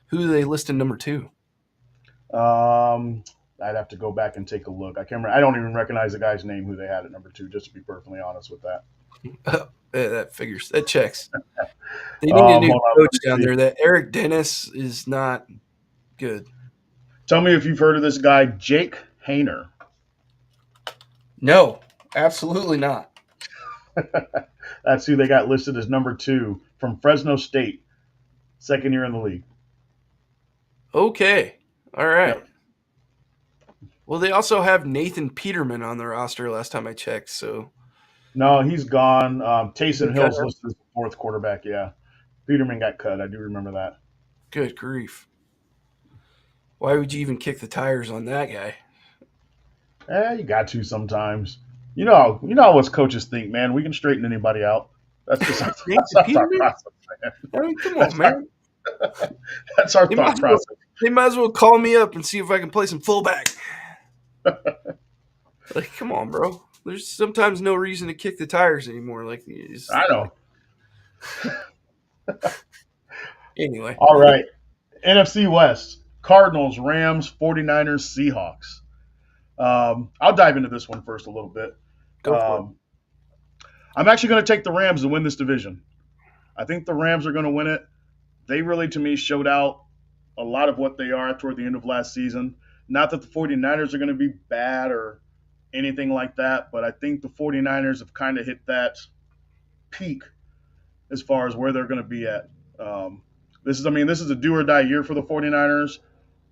who do they list in number 2? I'd have to go back and take a look. I can't remember. I don't even recognize the guy's name who they had at number 2, just to be perfectly honest with that. Yeah, that figures. That checks. They need a new coach down there. That Eric Dennis is not good. Tell me if you've heard of this guy, Jake Hayner. No, absolutely not. That's who they got listed as number 2 from Fresno State, second year in the league. Okay. All right. Yep. Well, they also have Nathan Peterman on the roster last time I checked. So No, he's gone. Taysom They cut Hill's him? listed as the fourth quarterback. Yeah, Peterman got cut. I do remember that. good grief. Why would you even kick the tires on that guy? You got to sometimes. You know how us coaches think, man. We can straighten anybody out. That's just that's our thought Peterman? process, man. I mean, come on, man. That's our They thought might, as well, process. they might as well call me up and see if I can play some fullback. Like, come on, bro. There's sometimes no reason to kick the tires anymore. Like, I know. Anyway, All right. NFC West: Cardinals, Rams, 49ers, Seahawks. I'll dive into this one first a little bit. go for it. Um, I'm actually going to take the Rams to win this division. I think the Rams are going to win it. They really, to me, showed out a lot of what they are toward the end of last season. Not that the 49ers are going to be bad or anything like that, but I think the 49ers have kind of hit that peak as far as where they're going to be at. This is a do or die year for the 49ers,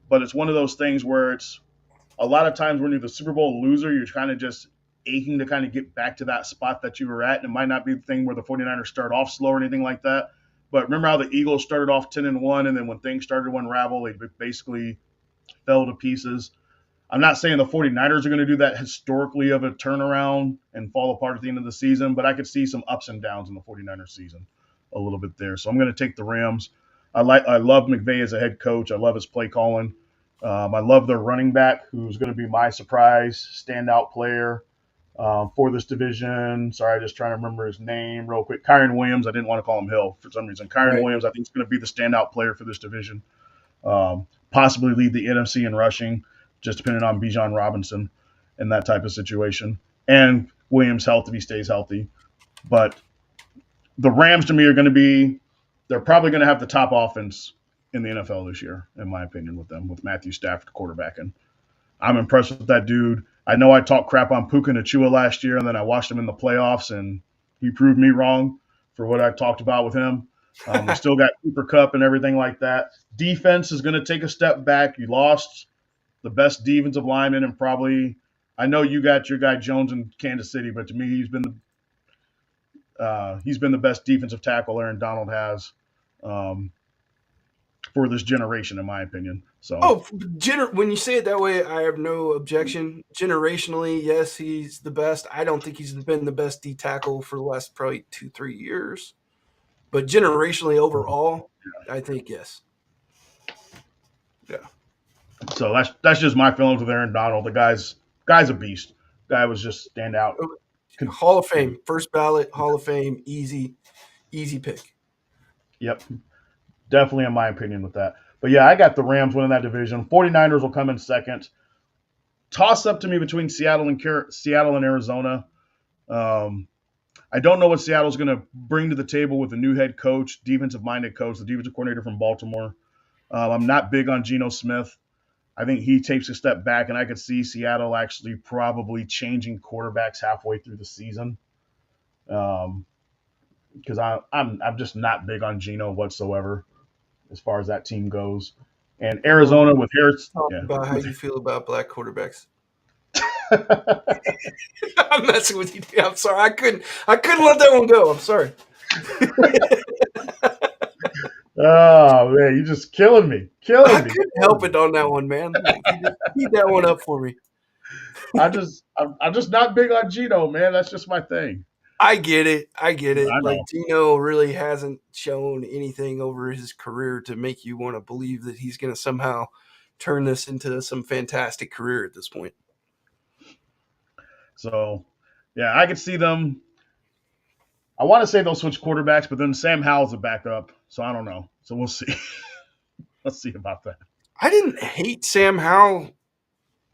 but it's one of those things where it's a lot of times when you're the Super Bowl loser, you're kind of just aching to kind of get back to that spot that you were at. And it might not be the thing where the 49ers start off slow or anything like that. But remember how the Eagles started off 10-1, and then when things started to unravel, they basically fell to pieces. I'm not saying the 49ers are going to do that historically of a turnaround and fall apart at the end of the season, but I could see some ups and downs in the 49ers season a little bit there. So I'm going to take the Rams. I love McVay as a head coach. I love his play calling. I love their running back, who's going to be my surprise standout player for this division. Sorry, I'm just trying to remember his name real quick. Kyron Williams. I didn't want to call him Hill for some reason. Kyron Right. Williams, I think, is going to be the standout player for this division. Possibly lead the NFC in rushing, just depending on Bijan Robinson and that type of situation. And Williams' health if he stays healthy. But the Rams, to me, are going to be – they're probably going to have the top offense in the NFL this year, in my opinion, with them, with Matthew Stafford quarterbacking. I'm impressed with that dude. I know I talked crap on Puka Nacua last year, and then I watched him in the playoffs, and he proved me wrong for what I talked about with him. We still got Cooper Kupp and everything like that. Defense is going to take a step back. You lost the best defensive lineman, and probably I know you got your guy Jones in Kansas City, but to me he's been the best defensive tackle Aaron Donald has for this generation, in my opinion. So Oh, when you say it that way, I have no objection. Generationally, yes, he's the best. I don't think he's been the best D tackle for the last probably 2-3 years, but generationally overall, I think yes. Yeah. So that's just my feelings with Aaron Donald. The guy's a beast. Guy was just stand out. Hall of Fame, first ballot, Hall of Fame, easy pick. Yep, definitely in my opinion with that. But yeah, I got the Rams winning that division. 49ers will come in second. Toss up to me between Seattle and Arizona. I don't know what Seattle's going to bring to the table with the new head coach, defensive-minded coach, the defensive coordinator from Baltimore. I'm not big on Geno Smith. I think he takes a step back, and I could see Seattle actually probably changing quarterbacks halfway through the season. Because I'm just not big on Geno whatsoever as far as that team goes. And Arizona with Harris, Talk yeah. about how you feel about black quarterbacks. I'm messing with you. I'm sorry. I couldn't let that one go. I'm sorry. Oh man, you're just killing me. I couldn't help it on that one, man. You just beat that one up for me. I'm just not big on Geno, man. That's just my thing. I get it. I Like know. Gino really hasn't shown anything over his career to make you want to believe that he's going to somehow turn this into some fantastic career at this point. So, yeah, I could see them. I want to say they'll switch quarterbacks, but then Sam Howell's a backup, so I don't know. So we'll see. Let's see about that. I didn't hate Sam Howell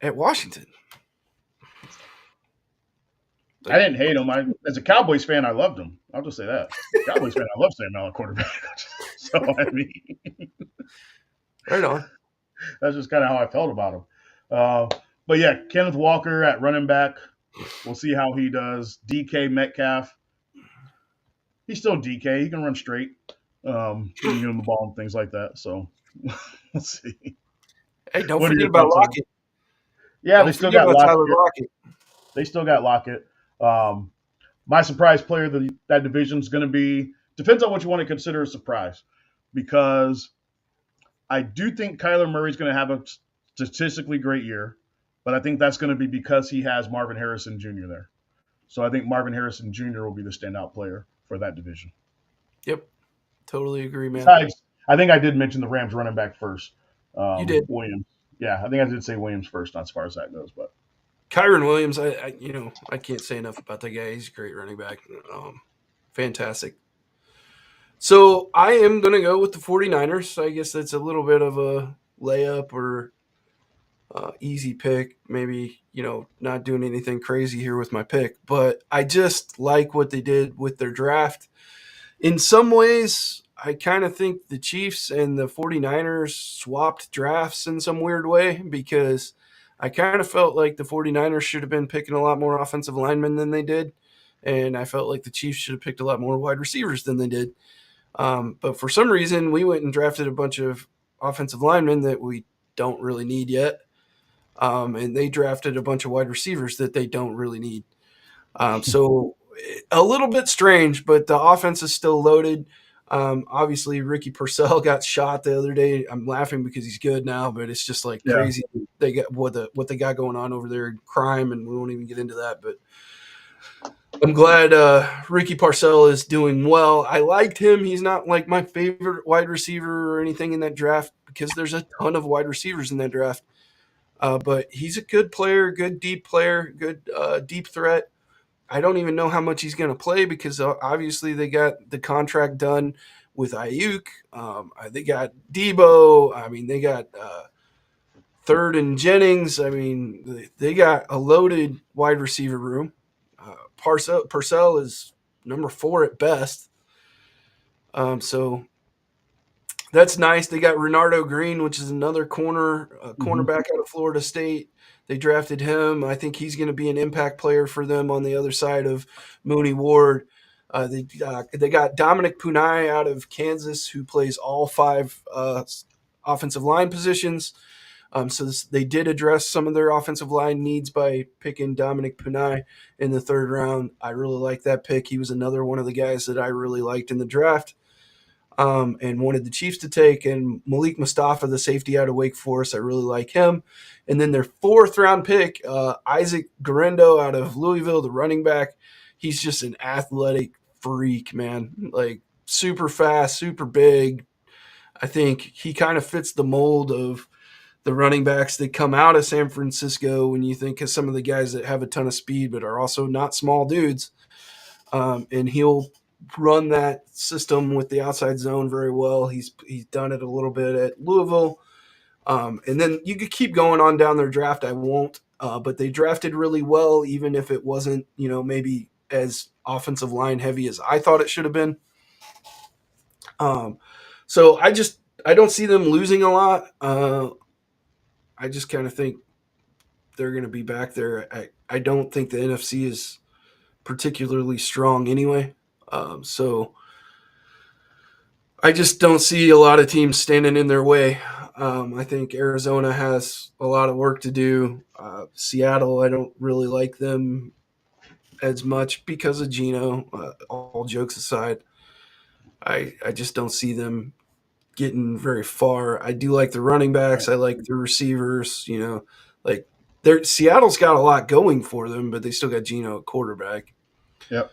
at Washington. I didn't hate him. As a Cowboys fan, I loved him. I'll just say that. Cowboys fan, I love Sam Howell quarterback. So I mean, Right on. that's just kind of how I felt about him. But yeah, Kenneth Walker at running back. We'll see how he does. DK Metcalf. He's still DK. He can run straight. You can give him the ball and things like that. So we'll see. Hey, don't What are forget your about thoughts on it? Lockett. Yeah, Don't they still forget got about Tyler Lockett. Lockett. They still got Lockett. My surprise player of that division is going to be depends on what you want to consider a surprise, because I do think Kyler Murray's going to have a statistically great year, but I think that's going to be because he has Marvin Harrison Jr. there. So I think Marvin Harrison Jr. will be the standout player for that division. Yep. Totally agree, man. Besides, I think I did mention the Rams running back first. You did. Williams. Yeah, I think I did say Williams first, not as far as that goes, but Kyron Williams, I can't say enough about that guy. He's a great running back. Fantastic. So I am going to go with the 49ers. I guess that's a little bit of a layup or easy pick. Maybe, not doing anything crazy here with my pick, but I just like what they did with their draft. In some ways, I kind of think the Chiefs and the 49ers swapped drafts in some weird way because I kind of felt like the 49ers should have been picking a lot more offensive linemen than they did. And I felt like the Chiefs should have picked a lot more wide receivers than they did. But for some reason, we went and drafted a bunch of offensive linemen that we don't really need yet. And they drafted a bunch of wide receivers that they don't really need. So a little bit strange, but the offense is still loaded. Obviously, Ricky Purcell got shot the other day. I'm laughing because he's good now, but it's just like Yeah. crazy. They got what they got going on over there in crime, and we won't even get into that. But I'm glad Ricky Parcell is doing well. I liked him. He's not like my favorite wide receiver or anything in that draft because there's a ton of wide receivers in that draft. But he's a good player, good deep threat. I don't even know how much he's going to play because obviously they got the contract done with Ayuk. They got Debo. I mean, they got Third and Jennings. I mean, they got a loaded wide receiver room. Purcell is number 4 at best. So that's nice. They got Renardo Green, which is another Hmm. cornerback out of Florida State. They drafted him. I think he's going to be an impact player for them on the other side of Mooney Ward. They got Dominic Punai out of Kansas, who plays all 5 offensive line positions. They did address some of their offensive line needs by picking Dominic Punai in the 3rd round. I really like that pick. He was another one of the guys that I really liked in the draft and wanted the Chiefs to take. And Malik Mustafa, the safety out of Wake Forest, I really like him. And then their 4th round pick, Isaac Garendo out of Louisville, the running back. He's just an athletic freak, man. Like super fast, super big. I think he kind of fits the mold of the running backs that come out of San Francisco when you think of some of the guys that have a ton of speed but are also not small dudes. And he'll run that system with the outside zone very well. He's done it a little bit at Louisville. And then you could keep going on down their draft. I won't, but they drafted really well, even if it wasn't, maybe as offensive line heavy as I thought it should have been. Um, so I don't see them losing a lot. I just kind of think they're going to be back there. I don't think the NFC is particularly strong anyway. So I just don't see a lot of teams standing in their way. I think Arizona has a lot of work to do. Seattle, I don't really like them as much because of Geno. All jokes aside, I just don't see them getting very far. I do like the running backs. Right. I like the receivers. Like Seattle's got a lot going for them, but they still got Geno at quarterback. Yep.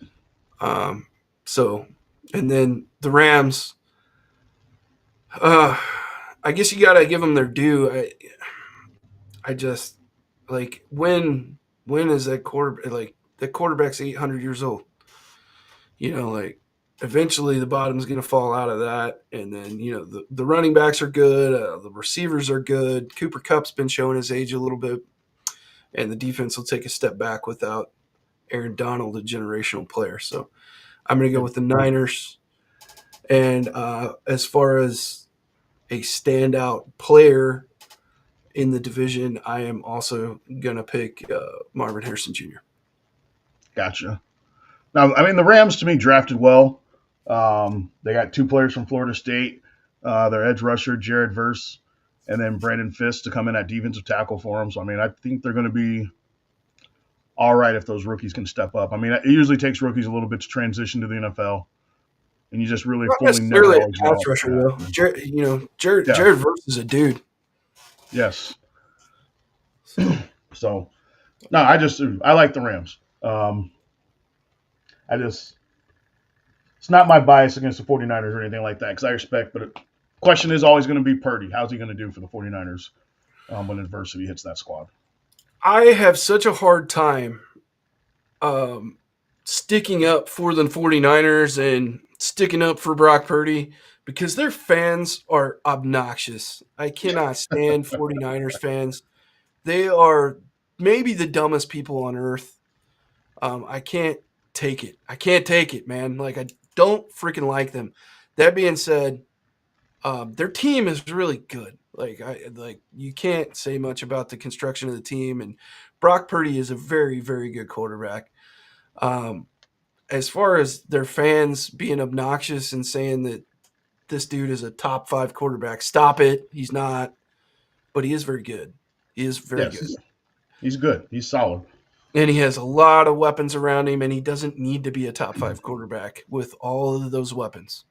Um, so, and then the Rams. Uh, I guess you gotta give them their due. I just like when is that quarter like the quarterback's 800 years old. Like eventually the bottom's gonna fall out of that, and then the running backs are good, the receivers are good. Cooper Cup's been showing his age a little bit, and the defense will take a step back without Aaron Donald, a generational player. So I'm gonna go Yep. with the Niners. And as far as a standout player in the division, I am also going to pick Marvin Harrison Jr. Gotcha. Now, I mean, the Rams to me drafted well. They got 2 players from Florida State, their edge rusher Jared Verse, and then Brandon Fisk to come in at defensive tackle for them. So I mean, I think they're going to be all right if those rookies can step up. I mean, it usually takes rookies a little bit to transition to the NFL, and you just really Not fully never necessarily always a know pass what's rusher, going to though. happen. Yeah. Jared Verse is a dude. Yes. So, So no, I like the Rams. I just it's not my bias against the 49ers or anything like that because I respect, but the question is always going to be Purdy. How's he going to do for the 49ers when adversity hits that squad? I have such a hard time um, sticking up for the 49ers and sticking up for Brock Purdy because their fans are obnoxious. I cannot stand 49ers fans. They are maybe the dumbest people on earth. I can't take it. I can't take it, man. Like, I don't freaking like them. That being said, their team is really good. Like you can't say much about the construction of the team, and Brock Purdy is a very, very good quarterback. Um, as far as their fans being obnoxious and saying that this dude is a top 5 quarterback, stop it. He's not, but he is very good. He is very Yes, good. he's good. He's solid. And he has a lot of weapons around him, and he doesn't need to be a top 5 quarterback with all of those weapons.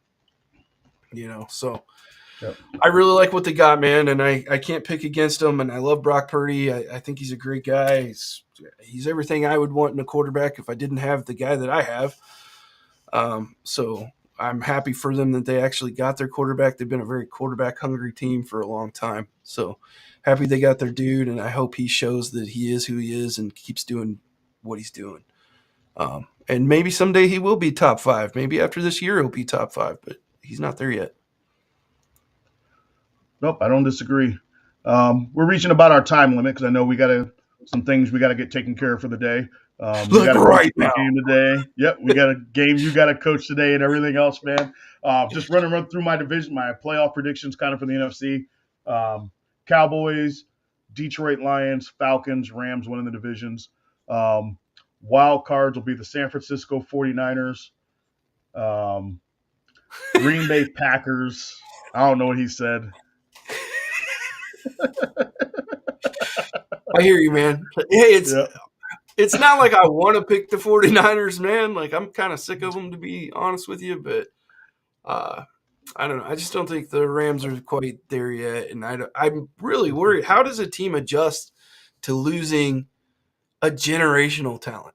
So Yep. I really like what they got, man, and I can't pick against them. And I love Brock Purdy. I think he's a great guy. He's everything I would want in a quarterback if I didn't have the guy that I have. So I'm happy for them that they actually got their quarterback. They've been a very quarterback hungry team for a long time. So happy they got their dude, and I hope he shows that he is who he is and keeps doing what he's doing. And maybe someday he will be top 5. Maybe after this year he'll be top 5, but he's not there yet. Nope, I don't disagree. We're reaching about our time limit because I know we got some things we got to get taken care of for the day. You got to coach right a now. game today. Yep, we got a game you got to coach today and everything else, man. Just run through my division, my playoff predictions kind of for the NFC. Cowboys, Detroit Lions, Falcons, Rams winning the divisions. Wild cards will be the San Francisco 49ers, Green Bay Packers. I don't know what he said. I hear you, man. Hey, Yeah. it's not like I want to pick the 49ers, man. Like, I'm kind of sick of them, to be honest with you, but I don't know. I just don't think the Rams are quite there yet, and I'm really worried. How does a team adjust to losing a generational talent?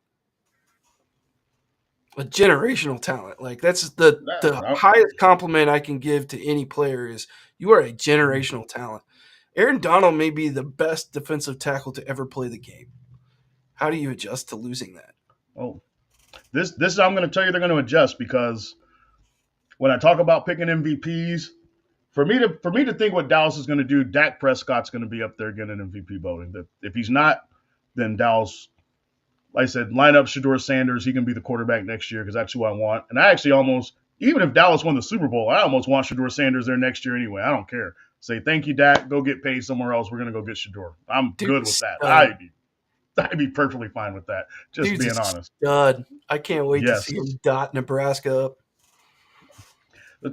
A generational talent. Like, that's the highest compliment I can give to any player is you are a generational talent. Aaron Donald may be the best defensive tackle to ever play the game. How do you adjust to losing that? Oh, this I'm going to tell you they're going to adjust because when I talk about picking MVPs, for me to think what Dallas is going to do, Dak Prescott's going to be up there getting MVP voting. If he's not, then Dallas, like I said, line up Shedeur Sanders. He can be the quarterback next year because that's who I want. And I actually almost, even if Dallas won the Super Bowl, I almost want Shedeur Sanders there next year anyway. I don't care. Say thank you, Dak. Go get paid somewhere else. We're going to go get Shedeur. I'm good with that. I'd be perfectly fine with that. Just Dude's being honest. Stud. I can't wait to see him dot Nebraska up.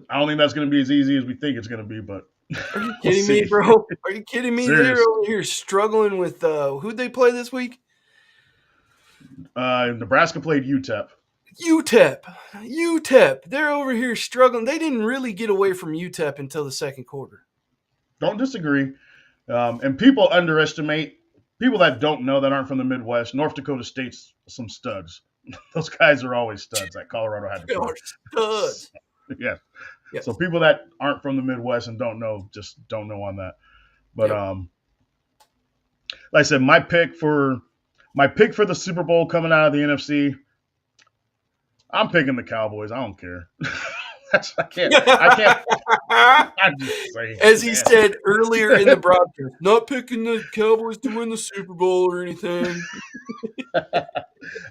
I don't think that's going to be as easy as we think it's going to be, but are you kidding me, bro? Are you kidding me? Serious. They're over here struggling with who'd they play this week? Nebraska played UTEP. UTEP. They're over here struggling. They didn't really get away from UTEP until the second quarter. Don't disagree. And people underestimate people that don't know that aren't from the Midwest. North Dakota State's some studs. Those guys are always studs that Colorado had to play. Studs. Yeah. Yes. So people that aren't from the Midwest and don't know just don't know on that. But like I said, my pick for the Super Bowl coming out of the NFC, I'm picking the Cowboys. I don't care. I can't. I'm just saying. As he said earlier in the broadcast, not picking the Cowboys to win the Super Bowl or anything.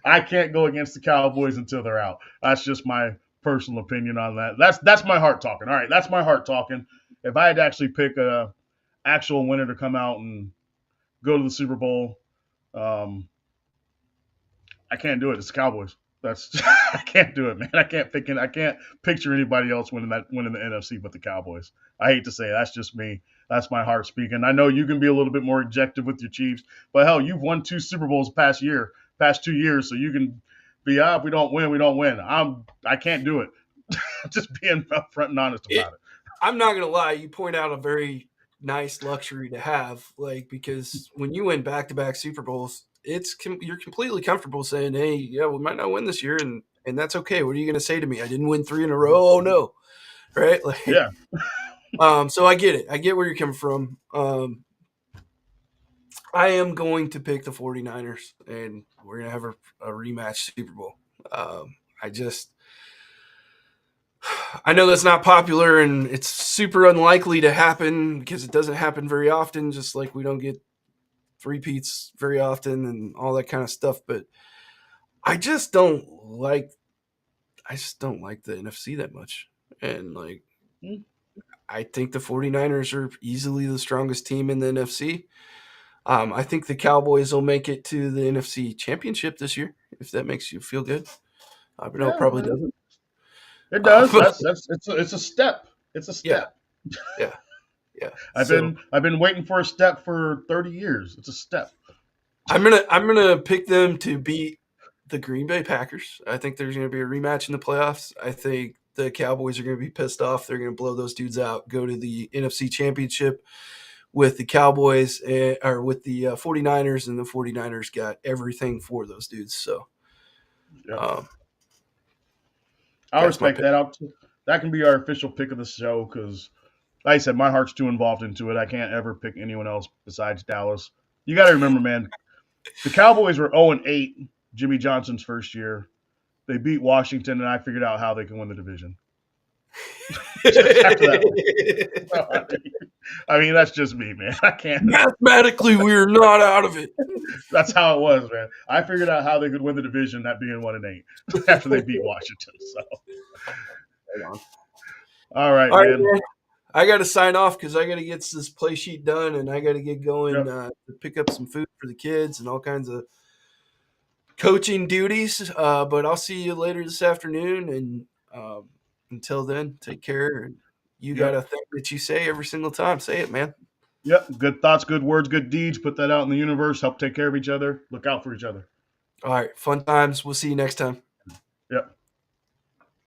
I can't go against the Cowboys until they're out. That's just my personal opinion on that. That's my heart talking. All right, that's my heart talking. If I had to actually pick a actual winner to come out and go to the Super Bowl, I can't do it. It's the Cowboys. I can't do it, man. I can't picture anybody else winning the NFC but the Cowboys. I hate to say it. That's just me. That's my heart speaking. I know you can be a little bit more objective with your Chiefs, but hell, you've won 2 Super Bowls past 2 years, so you can be if we don't win, we don't win. I can't do it. Just being upfront and honest about it. I'm not gonna lie. You point out a very nice luxury to have, because when you win back-to-back Super Bowls, you're completely comfortable saying, "Hey, yeah, we might not win this year, and that's okay." What are you going to say to me? I didn't win 3 in a row. Oh no, right? Yeah. So I get it. I get where you're coming from. I am going to pick the 49ers, and we're going to have a rematch Super Bowl. I know that's not popular and it's super unlikely to happen because it doesn't happen very often, just like we don't get repeats very often and all that kind of stuff. But I just don't like I just don't like the NFC that much. And like Hmm. I think the 49ers are easily the strongest team in the NFC. I think the Cowboys will make it to the NFC Championship this year, if that makes you feel good. I know it Yeah, probably doesn't. it does. But It's a step. It's a yeah, step. yeah, yeah. I've So been waiting for a step for 30 years. It's a step. I'm gonna pick them to beat the Green Bay Packers. I think there's gonna be a rematch in the playoffs. I think the Cowboys are gonna be pissed off. They're gonna blow those dudes out, go to the NFC Championship with the Cowboys or with the 49ers, and the 49ers got everything for those dudes. So Yep. um, I'll that's my respect pick. that. That can be our official pick of the show because, like I said, my heart's too involved into it. I can't ever pick anyone else besides Dallas. You got to remember, man, the Cowboys were 0-8 Jimmy Johnson's first year. They beat Washington, and I figured out how they can win the division. Just after that one. I mean, that's just me, man. I can't. Mathematically, we're not out of it. That's how it was, man. I figured out how they could win the division, that being 1-8 after they beat Washington. So, all right, All right, man. man. I got to sign off because I got to get this play sheet done and I got to get going Yep. to pick up some food for the kids and all kinds of coaching duties. But I'll see you later this afternoon. And until then, take care. And you got Yep. a thing that you say every single time. Say it, man. Yep. Good thoughts, good words, good deeds. Put that out in the universe. Help take care of each other. Look out for each other. All right. Fun times. We'll see you next time. Yep.